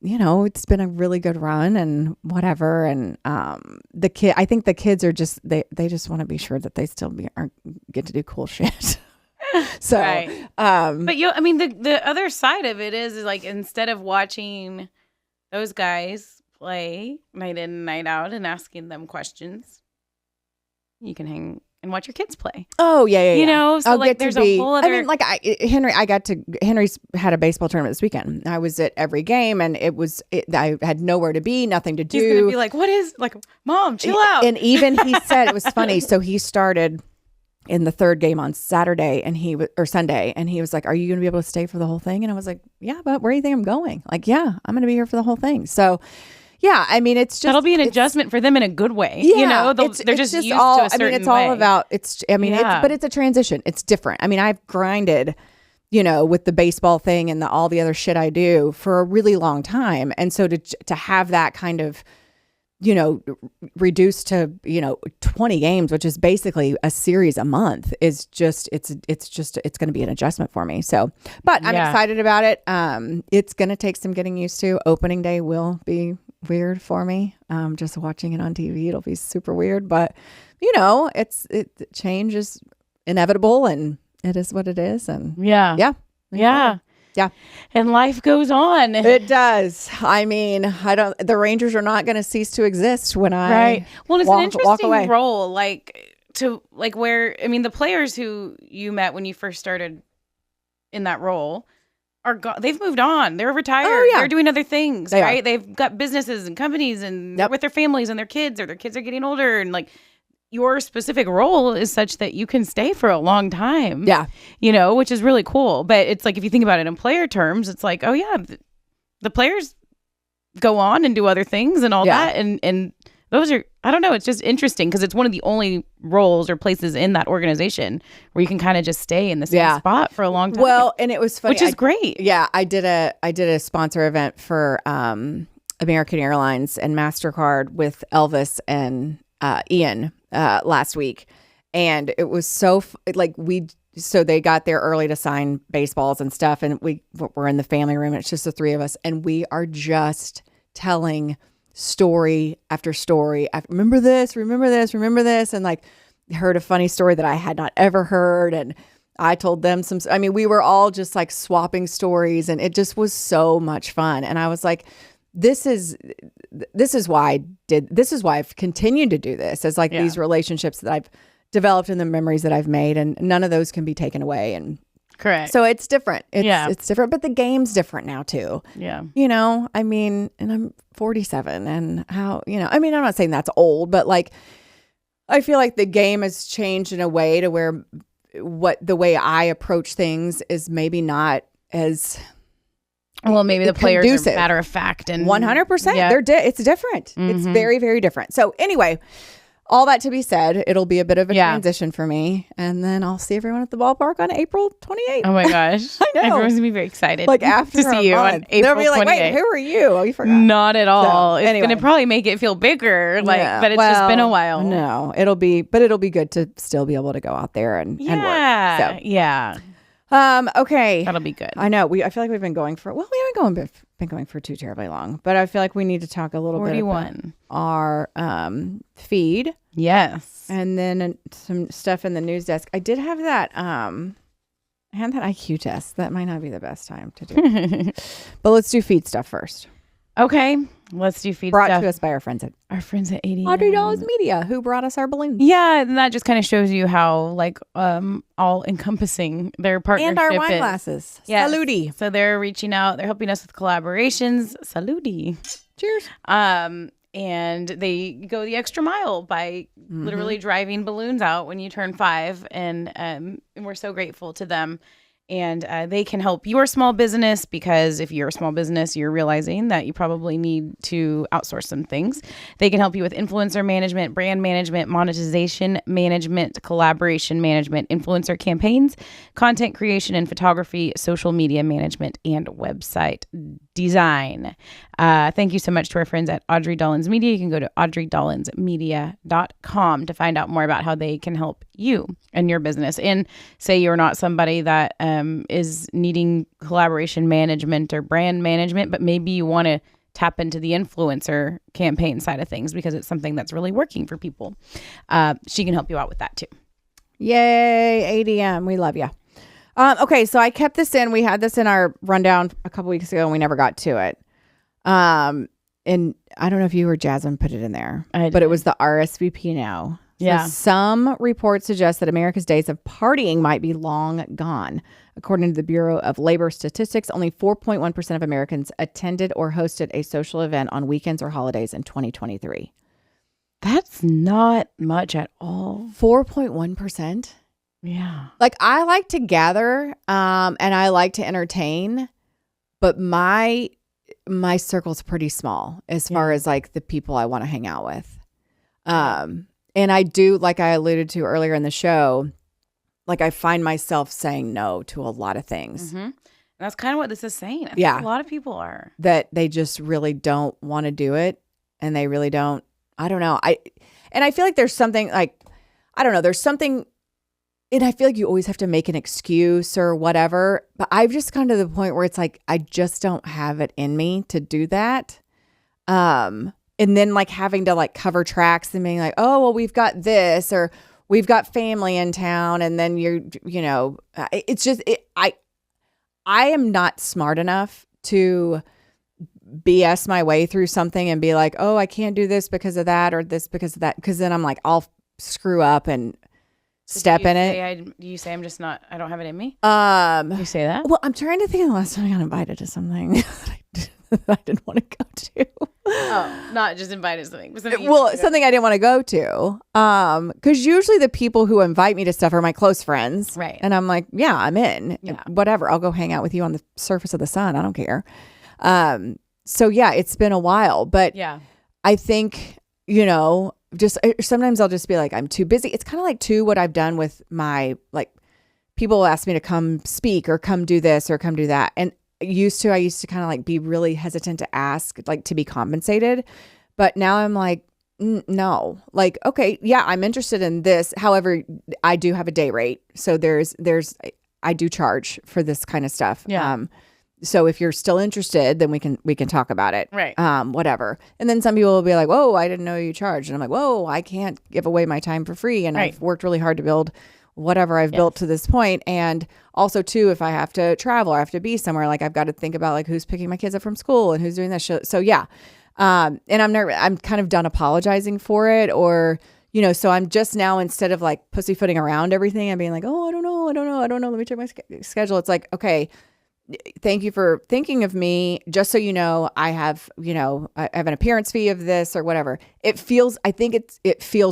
been a really good run and whatever. And I think the kids are just they just want to be sure that they still get to do cool shit. So, right. But the other side of it is like, instead of watching those guys play night in and night out and asking them questions, you can hang and watch your kids play. Oh yeah. So like there's a whole other. I mean, like Henry's had a baseball tournament this weekend. I was at every game, and I had nowhere to be, nothing to do. He's gonna be like, "What is like, Mom? Chill out." And even he said, it was funny. So he started in the third game on Saturday, or Sunday, and he was like, "Are you going to be able to stay for the whole thing?" And I was like, "Yeah, but where do you think I'm going?" Like, "Yeah, I'm going to be here for the whole thing." So, yeah, I mean, it's just that'll be an adjustment for them in a good way. Yeah, they're just used all. to a certain it's way. all about it's. I mean, but it's a transition. It's different. I mean, I've grinded, with the baseball thing and all the other shit I do for a really long time, and so to have that kind of, reduced to 20 games, which is basically a series a month, is just it's going to be an adjustment for me. So, but I'm excited about it. It's going to take some getting used to. Opening day will be weird for me. Just watching it on TV, it'll be super weird. But change is inevitable, and it is what it is. And yeah. And life goes on. It does. I mean, the Rangers are not going to cease to exist when I Well, it's an interesting walk away. role, where, I mean, the players who you met when you first started in that role they've moved on. They're retired. Oh, yeah. They're doing other things, They right? are. They've got businesses and companies, and they're with their families and their kids, or their kids are getting older, and like, your specific role is such that you can stay for a long time. Yeah. Which is really cool. But it's like, if you think about it in player terms, it's like, oh yeah, the players go on and do other things and all that. And those are, I don't know, it's just interesting because it's one of the only roles or places in that organization where you can kind of just stay in the same spot for a long time. Well, and it was funny. Which is great. Yeah. I did a sponsor event for American Airlines and MasterCard with Elvis and Ian last week, and it was so so they got there early to sign baseballs and stuff, and we're in the family room, and it's just the three of us, and we are just telling story after story. Remember this, remember this, remember this. And like heard a funny story that I had not ever heard. And I told them we were all just like swapping stories, and it just was so much fun. And I was like, this is why I've continued to do this, as like these relationships that I've developed and the memories that I've made, and none of those can be taken away. And correct. So it's different. It's different, but the game's different now too. Yeah. And I'm 47, and I'm not saying that's old, but like, I feel like the game has changed in a way to where the way I approach things is maybe not as maybe the players conducive. are matter of fact and 100%. It's different. It's very, very different. So anyway, all that to be said, it'll be a bit of a transition for me, and then I'll see everyone at the ballpark on April 28th. Oh my gosh. I know. Everyone's gonna be very excited like after to see you on April 28th. They'll be like, wait, who are you? Oh, you forgot. Not at all. So, it's gonna probably make it feel bigger, but it's just been a while. No, it'll be good to still be able to go out there and work. So. Yeah. Okay. That'll be good. I know. I feel like we've been going for, we haven't been going for too terribly long, but I feel like we need to talk a little 41. bit about our feed. Yes. And then some stuff in the news desk. I did have that, I had that IQ test. That might not be the best time to do. But let's do feed stuff first. Okay. Let's do feed Brought stuff. to us by our friends at Audrie Dollins Media, who brought us our balloons. Yeah, and that just kind of shows you how like all encompassing their partnership and our wine is. glasses. Yes. Saludi. So they're reaching out. They're helping us with collaborations. Saludi. Cheers. And they go the extra mile by literally driving balloons out when you turn 5, and we're so grateful to them. And they can help your small business, because if you're a small business, you're realizing that you probably need to outsource some things. They can help you with influencer management, brand management, monetization management, collaboration management, influencer campaigns, content creation and photography, social media management, and website design. Thank you so much to our friends at Audrie Dollins Media. You can go to audriedollinsmedia.com to find out more about how they can help you and your business. And say you're not somebody that is needing collaboration management or brand management, but maybe you want to tap into the influencer campaign side of things because it's something that's really working for people. She can help you out with that too. Yay, ADM. We love you. Okay, so I kept this in. We had this in our rundown a couple weeks ago and we never got to it. And I don't know if you or Jasmine put it in there, but it was the RSVP now. Yeah. So some reports suggest that America's days of partying might be long gone. According to the Bureau of Labor Statistics, only 4.1% of Americans attended or hosted a social event on weekends or holidays in 2023. That's not much at all. 4.1%? Yeah. Like, I like to gather and I like to entertain, but my circle's pretty small as far as like the people I want to hang out with. And I do, like I alluded to earlier in the show, like I find myself saying no to a lot of things. Mm-hmm. That's kind of what this is saying. I think a lot of people are. That they just really don't want to do it. And they really don't, I don't know. And I feel like there's something like, I don't know, there's something, and I feel like you always have to make an excuse or whatever. But I've just gotten to the point where it's like, I just don't have it in me to do that. And then like having to like cover tracks and being like, oh, well, we've got this, or we've got family in town. And then it's just, I am not smart enough to BS my way through something and be like, oh, I can't do this because of that or this because of that. Because then I'm like, I'll screw up and step in it. You say I'm just not, I don't have it in me? You say that? Well, I'm trying to think of the last time I got invited to something that I didn't want to go to. Oh, not just invited to something. But something I didn't want to go to. Because usually the people who invite me to stuff are my close friends. Right. And I'm like, yeah, I'm in. Yeah. Whatever. I'll go hang out with you on the surface of the sun. I don't care. So yeah, it's been a while. But yeah, I think, just sometimes I'll just be like, I'm too busy. It's kind of like too what I've done with my, like, people ask me to come speak or come do this or come do that. And I used to kind of like be really hesitant to ask, like, to be compensated. But now I'm like, no, like, okay, yeah, I'm interested in this. However, I do have a day rate. So I do charge for this kind of stuff. Yeah. So if you're still interested, then we can talk about it. Right. Whatever. And then some people will be like, whoa, I didn't know you charged. And I'm like, whoa, I can't give away my time for free. And I've worked really hard to build whatever I've built to this point. And also too, if I have to travel or I have to be somewhere, like I've got to think about like who's picking my kids up from school and who's doing this shit. So yeah. And I'm kind of done apologizing for it, or, you know, so I'm just now, instead of like pussyfooting around everything and being like, oh, I don't know. Let me check my schedule. It's like, okay, thank you for thinking of me. Just so you know, I have an appearance fee of this or whatever. It feels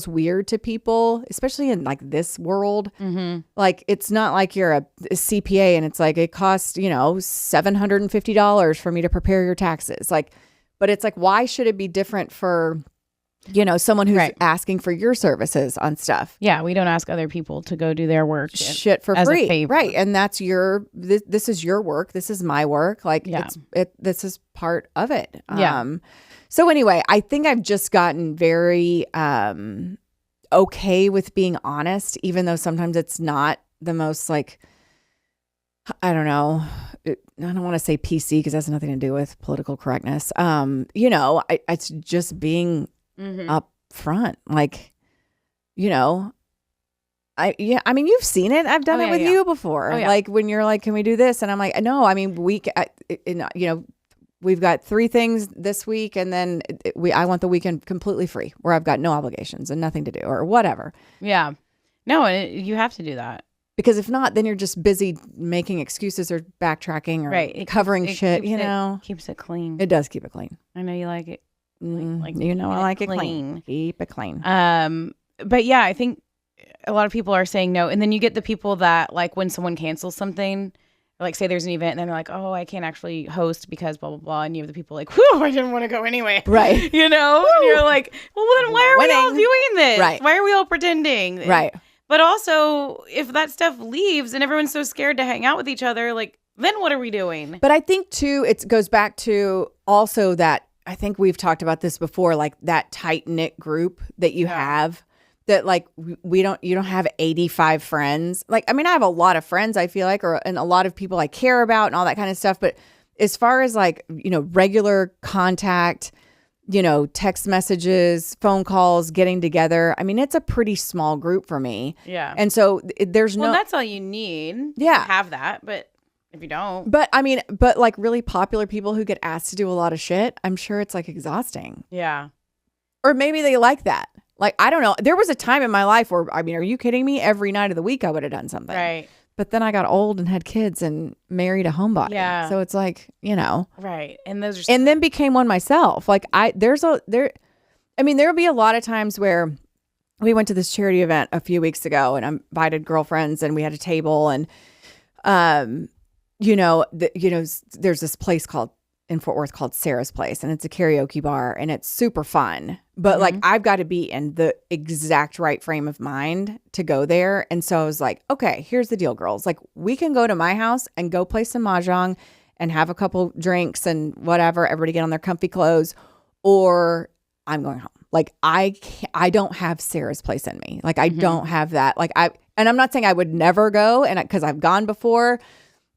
weird to people, especially in like this world. Mm-hmm. Like, it's not like you're a CPA and it's like, it costs, $750 for me to prepare your taxes. Like, but it's like, why should it be different for, someone who's asking for your services on stuff? Yeah, we don't ask other people to go do their work shit for free, right? And that's this is your work. This is my work. Like, this is part of it. So anyway, I think I've just gotten very okay with being honest, even though sometimes it's not the most like, I don't know. I don't want to say PC because it has nothing to do with political correctness. It's just being up front, like, I mean, you've seen it. I've done it with you before. Like when you're like, can we do this? And I'm like, no, I mean, we've got 3 things this week, and then I want the weekend completely free where I've got no obligations and nothing to do or whatever. Yeah. No, you have to do that. Because if not, then you're just busy making excuses or backtracking or covering shit, Keeps it clean. It does keep it clean. I know you like it. I like it clean. Keep it clean. But yeah, I think a lot of people are saying no. And then you get the people that, like, when someone cancels something, like say there's an event and then they're like, oh, I can't actually host because blah, blah, blah. And you have the people like, whew, I didn't want to go anyway. Right. And you're like, well, then why are we all doing this? Right. Why are we all pretending? Right. But also, if that stuff leaves and everyone's so scared to hang out with each other, like, then what are we doing? But I think, too, it goes back to also that, I think we've talked about this before, like that tight-knit group that you have, that like you don't have 85 friends. Like, I mean, I have a lot of friends, I feel like, and a lot of people I care about and all that kind of stuff. But as far as like, regular contact, text messages, phone calls, getting together, I mean, it's a pretty small group for me. Yeah. And so there's no... Well, that's all you need. Yeah. To have that, but... If you don't. But I mean, like really popular people who get asked to do a lot of shit, I'm sure it's like exhausting. Yeah. Or maybe they like that. Like, I don't know. There was a time in my life where, I mean, are you kidding me? Every night of the week I would have done something. Right. But then I got old and had kids and married a homebody. Yeah. So it's like, Right. And those are... And then became one myself. Like there'll be a lot of times where we went to this charity event a few weeks ago and I invited girlfriends and we had a table and, there's this place in Fort Worth called Sarah's Place, and it's a karaoke bar, and it's super fun. But like, I've got to be in the exact right frame of mind to go there. And so I was like, okay, here's the deal, girls. Like, we can go to my house and go play some mahjong and have a couple drinks and whatever, everybody get on their comfy clothes, or I'm going home. Like, I don't have Sarah's Place in me. Like, I don't have that. Like, and I'm not saying I would never go, and because I've gone before.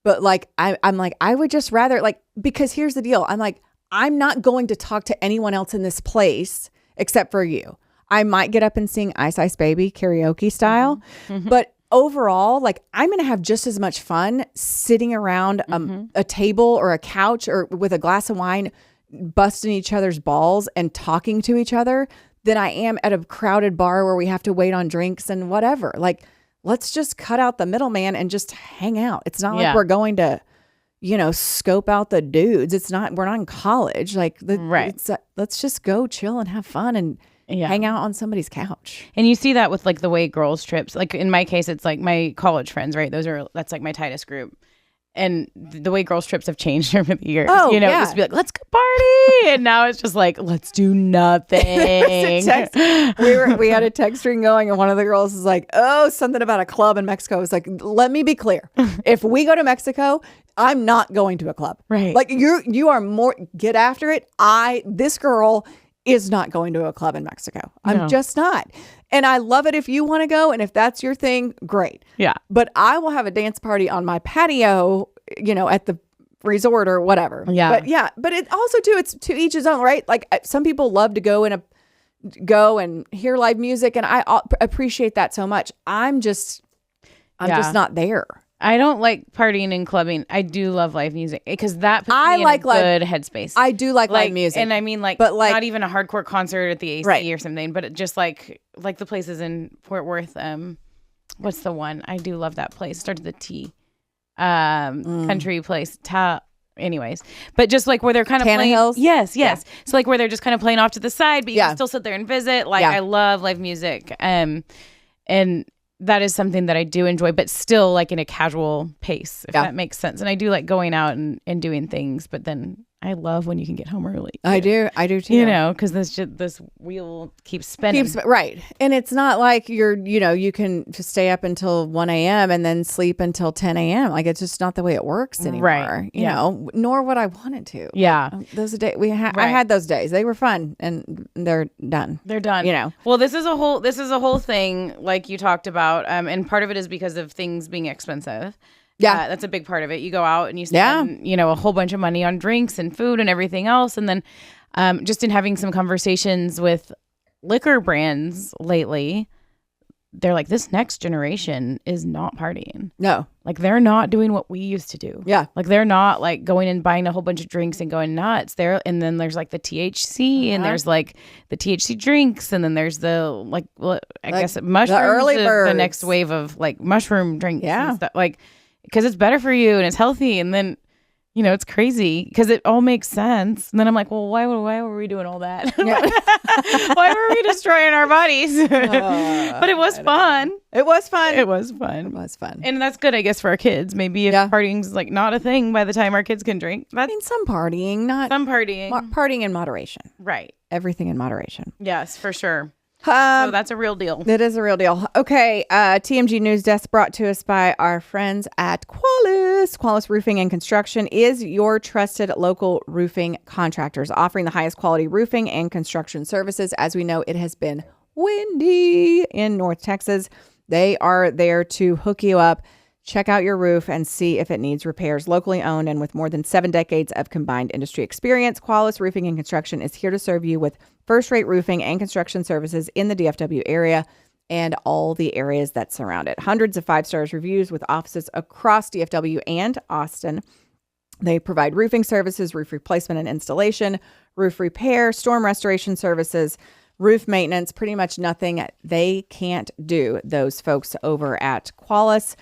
But like, I'm like, I would just rather, like, because here's the deal. I'm like, I'm not going to talk to anyone else in this place except for you. I might get up and sing Ice Ice Baby karaoke style. Mm-hmm. But overall, like, I'm going to have just as much fun sitting around a table or a couch or with a glass of wine, busting each other's balls and talking to each other than I am at a crowded bar where we have to wait on drinks and whatever. Like, let's just cut out the middleman and just hang out. It's not like we're going to, scope out the dudes. We're not in college. Like, let's just go chill and have fun and hang out on somebody's couch. And you see that with like the way girls trips, like in my case, it's like my college friends, right? That's like my tightest group. And the way girls trips have changed over the years, it used to be like, let's go party. And now it's just like, let's do nothing. We had a text string going and one of the girls was like, oh, something about a club in Mexico. I was like, let me be clear. If we go to Mexico, I'm not going to a club. Right. Like you are more, get after it. This girl is not going to a club in Mexico. I'm just not. And I love it if you want to go. And if that's your thing, great. Yeah. But I will have a dance party on my patio, at the resort or whatever. Yeah. But it also too, it's to each his own, right? Like some people love to go and hear live music, and I appreciate that so much. I'm just not there. I don't like partying and clubbing. I do love live music because that puts me in a good headspace. I do like live music. And I mean but not even a hardcore concert at the AC or something, but just like the places in Fort Worth. What's the one? I do love that place. It starts with a T. Country place. Anyways, but just like where they're kind of playing. Hills? Yes. Yeah. So like where they're just kind of playing off to the side, but you can still sit there and visit. Like I love live music. And that is something that I do enjoy, but still like in a casual pace, if that makes sense. And I do like going out and doing things, but then I love when you can get home early. I do too. You know, because this wheel keeps spinning. Right. And it's not like you can just stay up until 1 a.m. and then sleep until 10 a.m. Like it's just not the way it works anymore. Right. You know, nor would I want it to. Yeah. Those days I had those days. They were fun and they're done. They're done. You know. Well, this is a whole thing like you talked about. And part of it is because of things being expensive. Yeah, that's a big part of it. You go out and you spend, a whole bunch of money on drinks and food and everything else. And then just in having some conversations with liquor brands lately, they're like, this next generation is not partying. No. Like they're not doing what we used to do. Yeah. Like they're not like going and buying a whole bunch of drinks and going nuts. And then there's like the THC and there's like the THC drinks. And then there's the I guess mushrooms. The early birds. The next wave of like mushroom drinks and stuff. Like, because it's better for you and it's healthy. And then, it's crazy because it all makes sense. And then I'm like, well, why were we doing all that? Why were we destroying our bodies? But it was fun. It was fun. And that's good, I guess, for our kids. Maybe if partying's like not a thing by the time our kids can drink. I mean, some partying, not some partying. Partying in moderation. Right. Everything in moderation. Yes, for sure. So that's a real deal. It is a real deal. Okay. TMG News Desk brought to us by our friends at Quails. Quails Roofing and Construction is your trusted local roofing contractors offering the highest quality roofing and construction services. As we know, it has been windy in North Texas. They are there to hook you up, check out your roof, and see if it needs repairs. Locally owned and with more than 7 decades of combined industry experience, Quails Roofing and Construction is here to serve you with first-rate roofing and construction services in the DFW area and all the areas that surround it. Hundreds of 5-star reviews with offices across DFW and Austin. They provide roofing services, roof replacement and installation, roof repair, storm restoration services, roof maintenance, pretty much nothing they can't do, those folks over at Quails.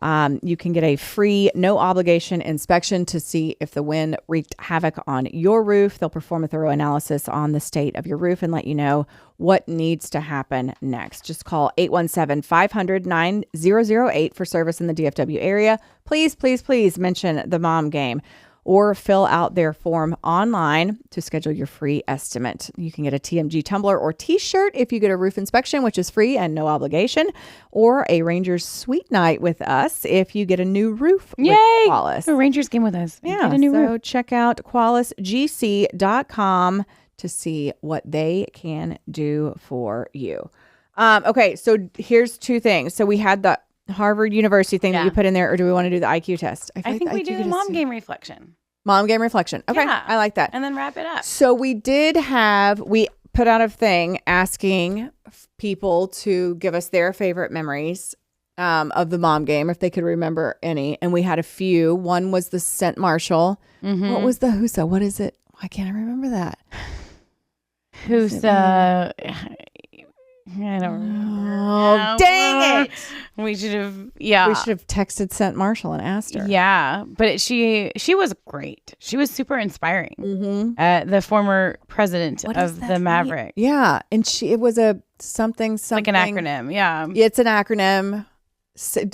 You can get a free, no obligation inspection to see if the wind wreaked havoc on your roof. They'll perform a thorough analysis on the state of your roof and let you know what needs to happen next. Just call 817-500-9008 for service in the DFW area. Please, please, please mention the Mom Game or fill out their form online to schedule your free estimate. You can get a TMG tumbler or t-shirt if you get a roof inspection, which is free and no obligation, or a Rangers Sweet Night with us if you get a new roof. Yay! With Quails. A Rangers game with us. Yeah, get a new roof. Check out QualisGC.com to see what they can do for you. Okay, so here's 2 things. So we had the Harvard University thing that you put in there, or do we want to do the IQ test? I think we do the Mom Game reflection. Mom Game reflection. Okay, I like that. And then wrap it up. So we put out a thing asking people to give us their favorite memories of the Mom Game, if they could remember any. And we had a few. One was the Scent Marshall. Mm-hmm. What was the Husa? What is it? Why can't I remember that? Husa. I don't remember. Oh, dang it. We should have texted Scent Marshall and asked her. Yeah, but she was great. She was super inspiring. Mm-hmm. The former president of the Maverick. Yeah, and it was a something. Like an acronym, yeah. It's an acronym.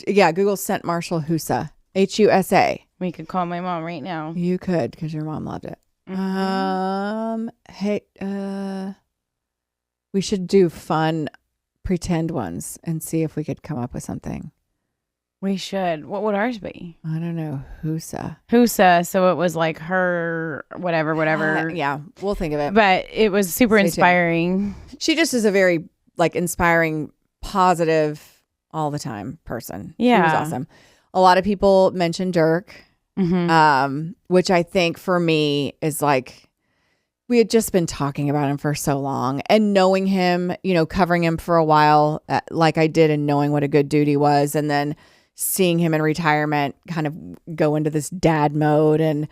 Yeah, Google Scent Marshall Husa. HUSA. We could call my mom right now. You could, because your mom loved it. Mm-hmm. We should do fun pretend ones and see if we could come up with something. We should. What would ours be? I don't know. Husa. So it was like her, whatever. Yeah, we'll think of it. But it was super inspiring. She just is a very inspiring, positive, all the time person. Yeah. She was awesome. A lot of people mentioned Dirk. which I think for me is like, we had just been talking about him for so long and knowing him, covering him for a while, like I did, and knowing what a good dude he was. And then seeing him in retirement kind of go into this dad mode. And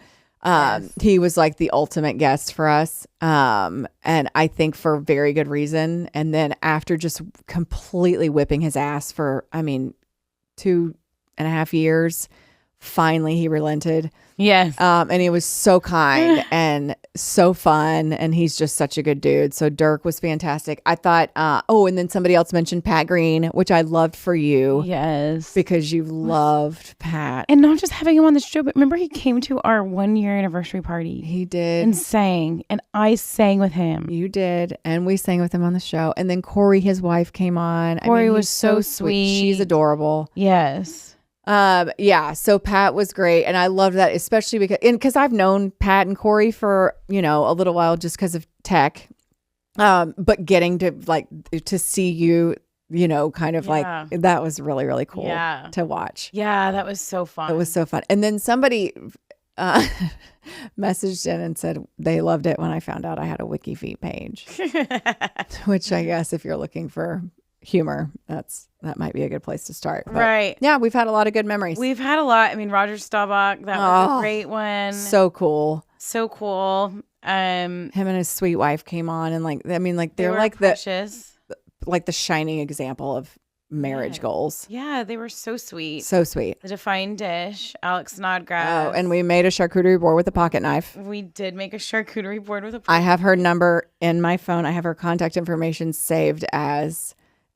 he was like the ultimate guest for us. And I think for very good reason. And then after just completely whipping his ass for, 2.5 years, finally he relented. Yes. And he was so kind and so fun, and he's just such a good dude. So Dirk was fantastic. I thought, and then somebody else mentioned Pat Green, which I loved for you. Yes. Because you loved Pat. And not just having him on the show, but remember he came to our 1-year anniversary party. He did. And sang. And I sang with him. You did. And we sang with him on the show. And then Corey, his wife, came on. Corey was so sweet. She's adorable. Yes. So Pat was great, and I loved that, especially because I've known Pat and Corey for a little while just because of tech, but getting to see you kind of like that was really, really cool to watch. Yeah, that was so fun. It was so fun. And then somebody messaged in and said they loved it when I found out I had a WikiFeet page, which I guess if you're looking for humor, that might be a good place to start. But right. Yeah, we've had a lot of good memories. We've had a lot. Roger Staubach, that was a great one. So cool. So cool. Him and his sweet wife came on, and they're like precious. the shining example of marriage goals. Yeah, they were so sweet. So sweet. The Defined Dish, Alex Snodgrass. Oh, and we made a charcuterie board with a pocket knife. We did make a charcuterie board with a pocket knife. I have her number in my phone. I have her contact information saved as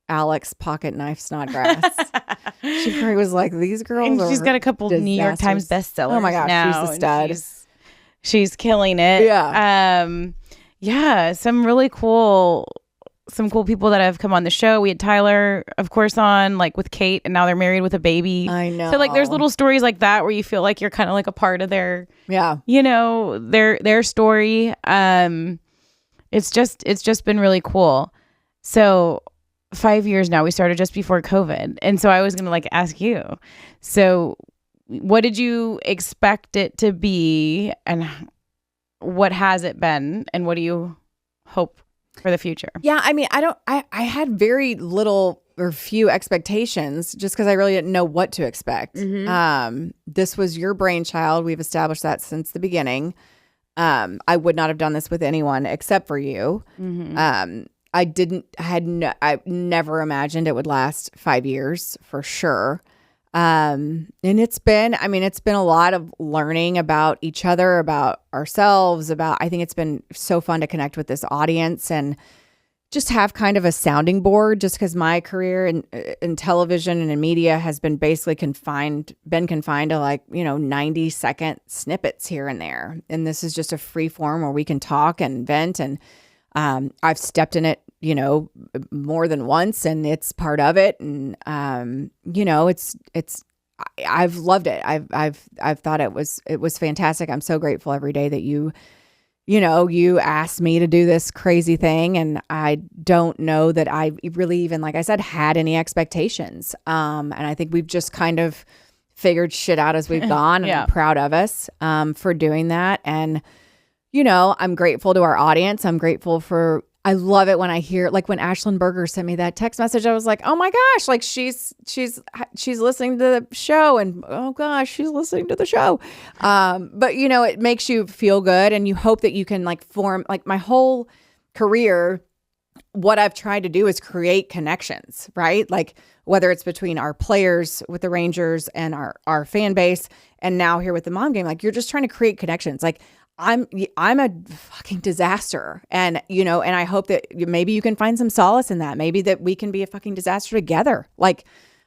Alex Pocket Knife Snodgrass. She probably was like, these girls and she's got a couple disasters. New York Times bestsellers. Oh my gosh, now, she's a stud. She's killing it. Yeah. Some really cool people that have come on the show. We had Tyler, of course, on with Kate, and now they're married with a baby. I know. So there's little stories like that where you feel like you're kind of like a part of their their story. It's just been really cool. So 5 years now. We started just before COVID. And so I was going to ask you. So what did you expect it to be, and what has it been, and what do you hope for the future? Yeah, I had very little or few expectations just because I really didn't know what to expect. Mm-hmm. This was your brainchild. We've established that since the beginning. I would not have done this with anyone except for you. Mm-hmm. I never imagined it would last 5 years for sure. And it's been a lot of learning about each other, about ourselves, I think it's been so fun to connect with this audience and just have kind of a sounding board, just because my career in television and in media has been basically confined to 90-second snippets here and there. And this is just a free form where we can talk and vent, and I've stepped in it, more than once, and it's part of it. And, I've loved it. I've thought it was fantastic. I'm so grateful every day that you asked me to do this crazy thing. And I don't know that I really even, like I said, had any expectations. And I think we've just kind of figured shit out as we've gone. And I'm proud of us, for doing that. And, I'm grateful to our audience. I love it when I hear, when Ashlyn Berger sent me that text message, I was like, oh my gosh, she's listening to the show, and oh gosh, she's listening to the show. But it makes you feel good, and you hope that you can form, my whole career, what I've tried to do is create connections, right? Whether it's between our players with the Rangers and our fan base, and now here with the Mom Game, you're just trying to create connections. I'm a fucking disaster. And, and I hope that maybe you can find some solace in that. Maybe that we can be a fucking disaster together,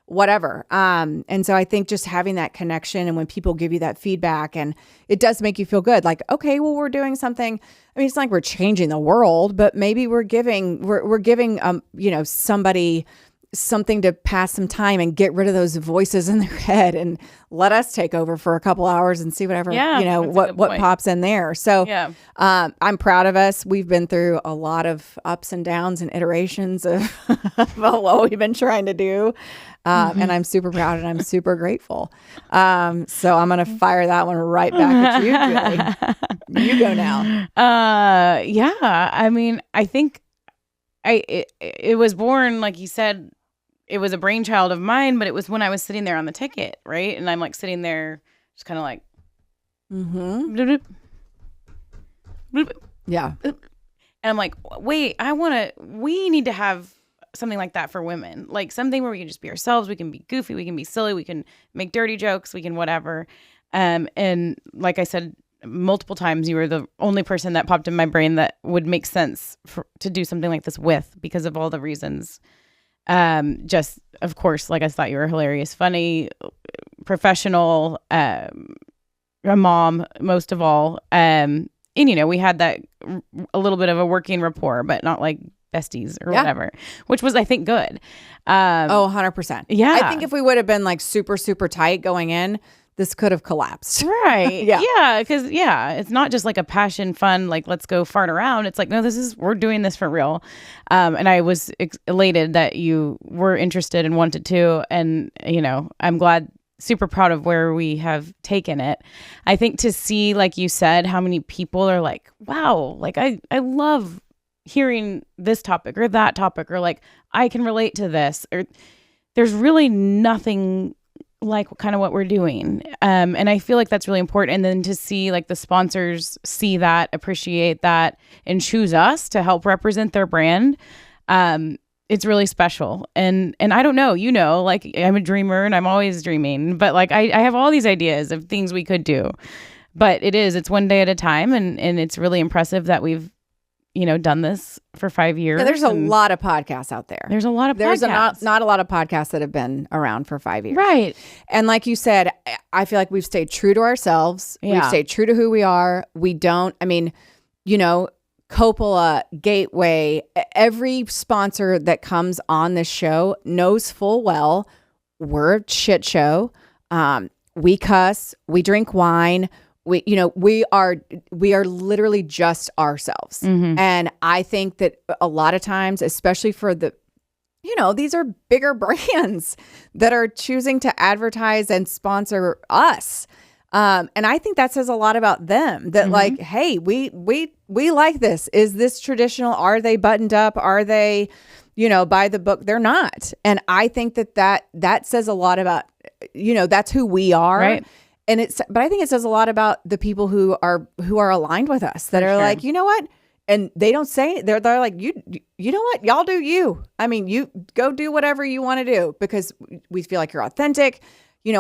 whatever. And so I think just having that connection, and when people give you that feedback, and it does make you feel good, okay, well, we're doing something. It's not like we're changing the world, but maybe we're giving somebody something to pass some time and get rid of those voices in their head and let us take over for a couple hours and see whatever, what pops in there. So I'm proud of us. We've been through a lot of ups and downs and iterations of what we've been trying to do. And I'm super proud and I'm super grateful. So I'm going to fire that one right back at you, Julie. You go now. I mean, I think it was born, like you said, it was a brainchild of mine, but it was when I was sitting there on the ticket, right? And I'm like sitting there just kind of like, bloop, bloop, yeah. And I'm like, wait, we need to have something like that for women, like something where we can just be ourselves. We can be goofy. We can be silly. We can make dirty jokes. We can whatever. And like I said, multiple times, you were the only person that popped in my brain that would make sense to do something like this with, because of all the reasons. Just, of course, like I thought you were hilarious, funny, professional, a mom, most of all. And, we had that a little bit of a working rapport, but not like besties or whatever, which was, I think, good. 100%. Yeah. I think if we would have been like super, super tight going in, this could have collapsed. Right. Yeah. Because, it's not just like a passion, fun, like, let's go fart around. It's like, no, we're doing this for real. And I was elated that you were interested and wanted to. And, I'm glad, super proud of where we have taken it. I think to see, like you said, how many people are like, wow, like, I love hearing this topic or that topic, or like, I can relate to this, or there's really nothing like kind of what we're doing. And I feel like that's really important. And then to see like the sponsors see that, appreciate that, and choose us to help represent their brand. It's really special. And I don't know, like, I'm a dreamer and I'm always dreaming, but like, I have all these ideas of things we could do, but it's one day at a time. And it's really impressive that we've, done this for 5 years. Yeah, there's a lot of podcasts out there. There's a lot of podcasts. There's not a lot of podcasts that have been around for 5 years. Right. And like you said, I feel like we've stayed true to ourselves. Yeah. We've stayed true to who we are. Coppola, Gateway, every sponsor that comes on this show knows full well we're a shit show. We cuss, we drink wine. We are literally just ourselves. Mm-hmm. And I think that a lot of times, especially for these are bigger brands that are choosing to advertise and sponsor us. And I think that says a lot about them, that like, hey, we like this. Is this traditional? Are they buttoned up? Are they, by the book? They're not. And I think that says a lot about, that's who we are. Right. But I think it says a lot about the people who are aligned with us, that are like, you know what? And they don't say, they're like, you know what? Y'all do you. I mean, you go do whatever you want to do, because we feel like you're authentic,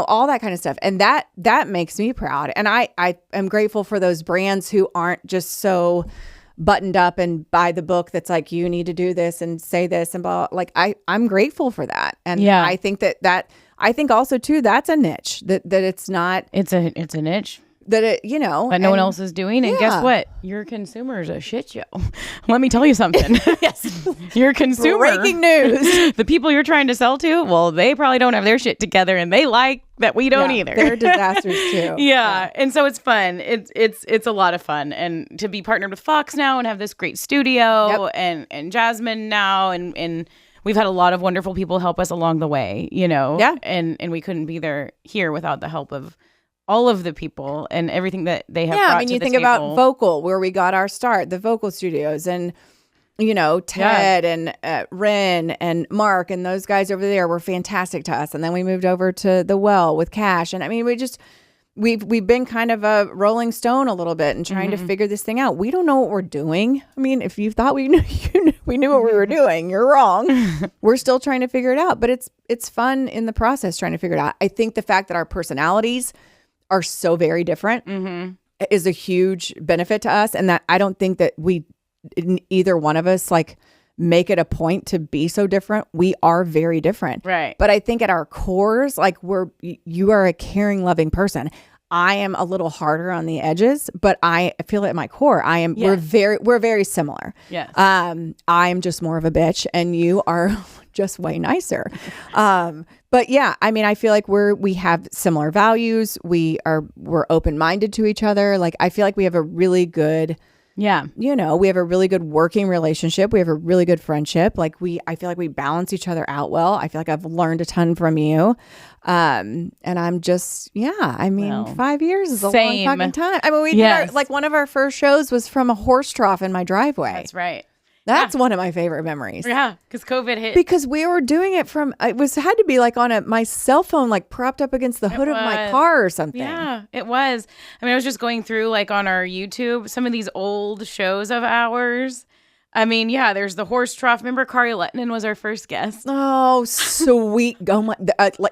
all that kind of stuff. And that makes me proud. And I am grateful for those brands who aren't just so buttoned up and by the book, that's like, you need to do this and say this and blah. Like, I'm grateful for that. And I think I think also too, that's a niche that it's not. It's a niche that it, that no one else is doing. And guess what? Your consumer is a shit show. Let me tell you something. Yes. Your consumer. Breaking news. The people you're trying to sell to, well, they probably don't have their shit together, and they like that we don't either. They're disasters too. Yeah. And so it's fun. It's a lot of fun. And to be partnered with Fox now and have this great studio and Jasmine now and we've had a lot of wonderful people help us along the way, Yeah. And we couldn't be here without the help of all of the people and everything that they have brought to the table. Yeah, you think about Vocal, where we got our start, the Vocal Studios, and, Ted and Ren and Mark and those guys over there were fantastic to us. And then we moved over to The Well with Cash. And I mean, we've been kind of a rolling stone a little bit and trying to figure this thing out. We don't know what we're doing. I mean, if you thought we knew what we were doing, you're wrong. We're still trying to figure it out, but it's fun in the process trying to figure it out. I think the fact that our personalities are so very different is a huge benefit to us, and that I don't think that either one of us like make it a point to be so different. We are very different. Right. But I think at our cores, like you are a caring, loving person. I am a little harder on the edges, but I feel at my core, we're very similar. Yes. I'm just more of a bitch, and you are just way nicer. But yeah, I mean, I feel like we have similar values. We're open-minded to each other. Like, I feel like we have a really good, we have a really good working relationship. We have a really good friendship. Like I feel like we balance each other out well. I feel like I've learned a ton from you. And I'm just, 5 years is a long fucking time. I mean, we did one of our first shows was from a horse trough in my driveway. That's right. That's one of my favorite memories. Yeah, because COVID hit. Because we were doing it had to be like on my cell phone, like propped up against the hood of my car or something. Yeah, it was. I mean, I was just going through like on our YouTube, some of these old shows of ours. I mean, yeah, there's the horse trough. Remember Kari Lettinen was our first guest? Oh, sweet. Oh my,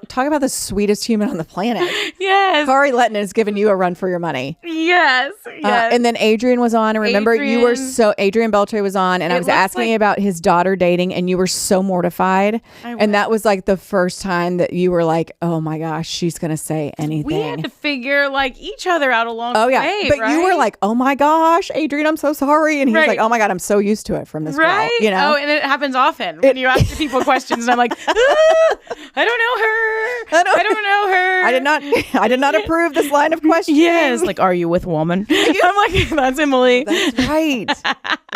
talk about the sweetest human on the planet. Yes. Kari Lettinen has given you a run for your money. Yes. And then Adrian was on. And remember, Adrian Beltre was on. And I was asking about his daughter dating. And you were so mortified. And that was like the first time that you were like, oh my gosh, she's going to say anything. We had to figure like each other out along the way. But right? you were like, oh my gosh, Adrian, I'm so sorry. And he was like, oh my God, I'm so used to it from this girl, you know? Oh, and it happens often when you ask people questions and I'm like, I don't know her. I don't know her. I did not approve this line of questioning. Yes. Like, are you with woman? I'm like, that's Emily. That's right.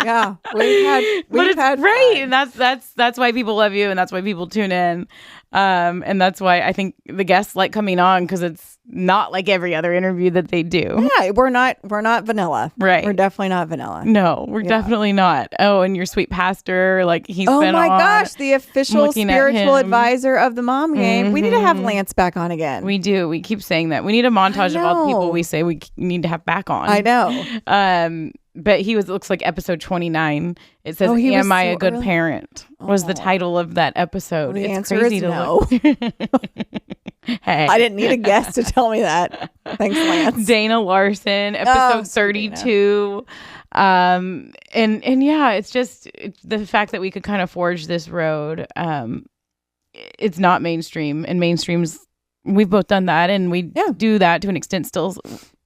Yeah. We've had right. And that's why people love you and that's why people tune in. And that's why I think the guests like coming on because it's not like every other interview that they do. Yeah, we're not vanilla. Right. We're definitely not vanilla. No, we're definitely not. Oh, and your sweet pastor, like he's been on. Oh my gosh, the official spiritual advisor of the mom game. We need to have Lance back on again. We do. We keep saying that. We need a montage of all the people we say we need to have back on. I know. But he looks like episode 29. It says, Am I a Good Parent? Was the title of that episode. Well, the it's answer crazy is to no. Hey. I didn't need a guest to tell me that. Thanks, Lance. Dana Larson, episode 32. And yeah, it's just the fact that we could kind of forge this road. It's not mainstream, and mainstream's we've both done that, and we do that to an extent still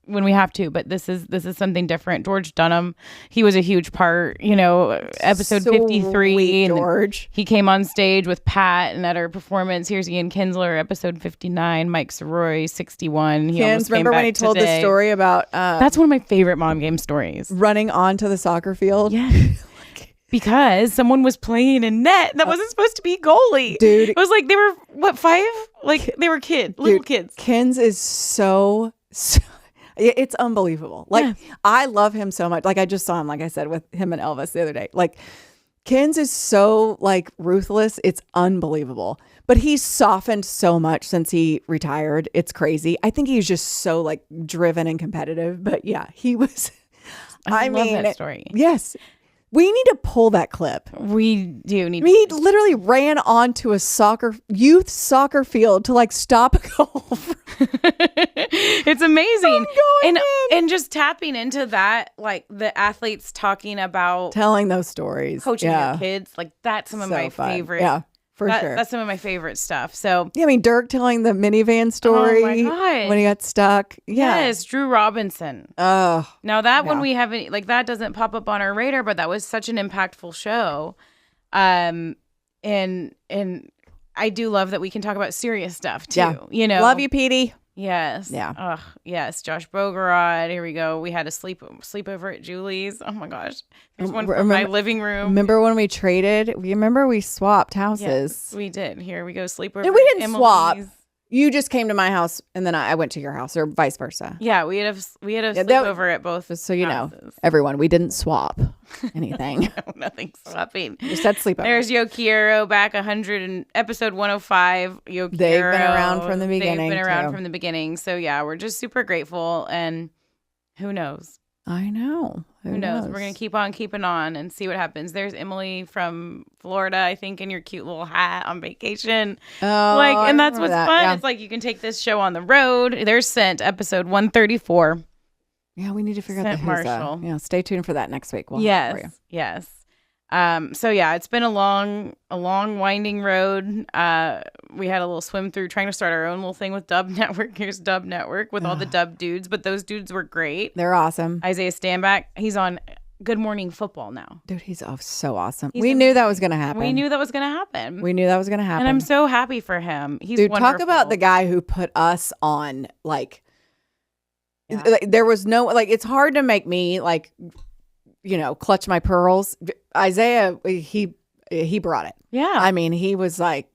when we have to, but this is something different. George Dunham, he was a huge part, episode 53. George. He came on stage with Pat and at our performance. Here's Ian Kinsler, episode 59, Mike Soroy, 61. Remember when he told the story about... That's one of my favorite mom game stories. Running onto the soccer field? Yeah. Because someone was playing in net that wasn't supposed to be goalie. Dude. It was like, they were, 5? Like, they were little kids. Kins is so it's unbelievable. Like, I love him so much. Like, I just saw him, like I said, with him and Elvis the other day. Like, Kins is so, like, ruthless. It's unbelievable. But he's softened so much since he retired. It's crazy. I think he's just so, like, driven and competitive. But, yeah, he was... I love that story. Yes. We need to pull that clip. We do need. He literally ran onto a youth soccer field to like stop a goal. It's amazing. And just tapping into that, like the athletes talking about telling those stories, coaching your kids, like that's some of my favorite. Yeah. For sure. That's some of my favorite stuff. So yeah, I mean, Dirk telling the minivan story when he got stuck. Yeah. Yes, Drew Robinson. Oh. Now that one we haven't, like that doesn't pop up on our radar, but that was such an impactful show. And I do love that we can talk about serious stuff too. Yeah. Love you, Petey. Yes. Yeah. Oh, yes. Josh Bogorod. Here we go. We had a sleepover at Julie's. Oh my gosh. There's one from my living room. Remember when we traded? Remember we swapped houses? Yes, we did. Here we go. Sleepover. No, we didn't swap. You just came to my house and then I went to your house, or vice versa. Yeah, we had a sleepover at both. So you houses. Know, everyone, we didn't swap anything. No, nothing swapping. Just had sleepover. There's Yokiero back 100 and episode 105. Yokiero. They've been around from the beginning. They've been around from the beginning. So yeah, we're just super grateful, and who knows? I know. Who knows? We're going to keep on keeping on and see what happens. There's Emily from Florida, I think, in your cute little hat on vacation. Oh, and that's what's fun. Yeah. It's like you can take this show on the road. There's Scent, episode 134. Yeah, we need to figure out the Marshall. Yeah, stay tuned for that next week. Yes. So yeah, it's been a long winding road. We had a little swim through trying to start our own little thing with Dub Network. Here's Dub Network with all the Dub dudes, but those dudes were great. They're awesome. Isaiah Stanback, he's on Good Morning Football now. Dude, he's so awesome. We knew that was going to happen. We knew that was going to happen. We knew that was going to happen. And I'm so happy for him. He's Dude, wonderful. talk about the guy who put us on, like, there was no, like, it's hard to make me, like, clutch my pearls. Isaiah, he brought it. Yeah. I mean, he was like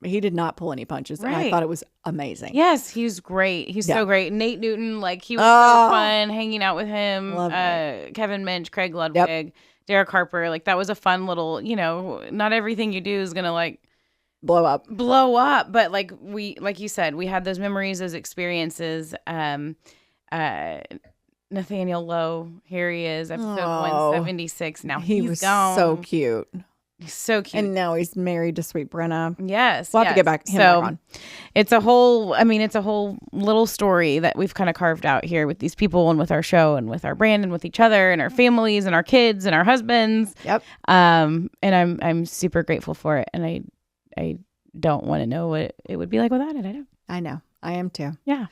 he did not pull any punches. Right. And I thought it was amazing. Yes, he's great. He's so great. Nate Newton, like he was so fun hanging out with him. Kevin Minch, Craig Ludwig, Derek Harper. Like that was a fun little, not everything you do is going to like blow up. But like you said, we had those memories, those experiences. Nathaniel Lowe, here he is, episode 176. Now he's gone. So cute. He's so cute. And now he's married to Sweet Brenna. Yes. We'll have to get back on. It's a whole little story that we've kind of carved out here with these people and with our show and with our brand and with each other and our families and our kids and our husbands. Yep. And I'm super grateful for it. And I don't want to know what it would be like without it. I know. I am too. Yeah.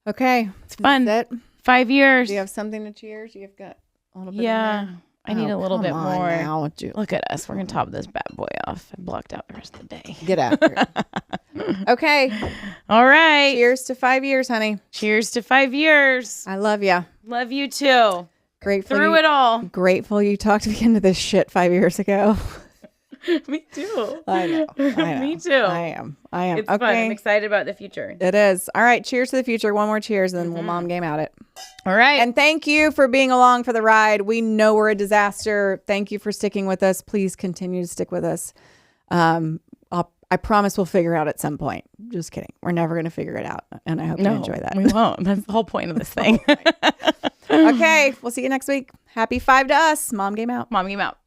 Okay. It's fun. That's it. 5 years. Do you have something to cheers? You've got a little bit in there? I need a little bit more. Now. Look at us. We're going to top this bad boy off. I blocked out the rest of the day. Get after it. Okay. All right. Cheers to 5 years, honey. Cheers to 5 years. I love you. Love you too. Grateful through it all. Grateful you talked me into this shit 5 years ago. Me too. I know. Me too. I am. It's okay. fun. I'm excited about the future. It is. All right. Cheers to the future. One more cheers, and then we'll mom game out it. All right. And thank you for being along for the ride. We know we're a disaster. Thank you for sticking with us. Please continue to stick with us. I promise we'll figure it out at some point. Just kidding. We're never going to figure it out. And I hope you enjoy that. We won't. That's the whole point of this thing. Okay. We'll see you next week. Happy 5 to us. Mom game out. Mom game out.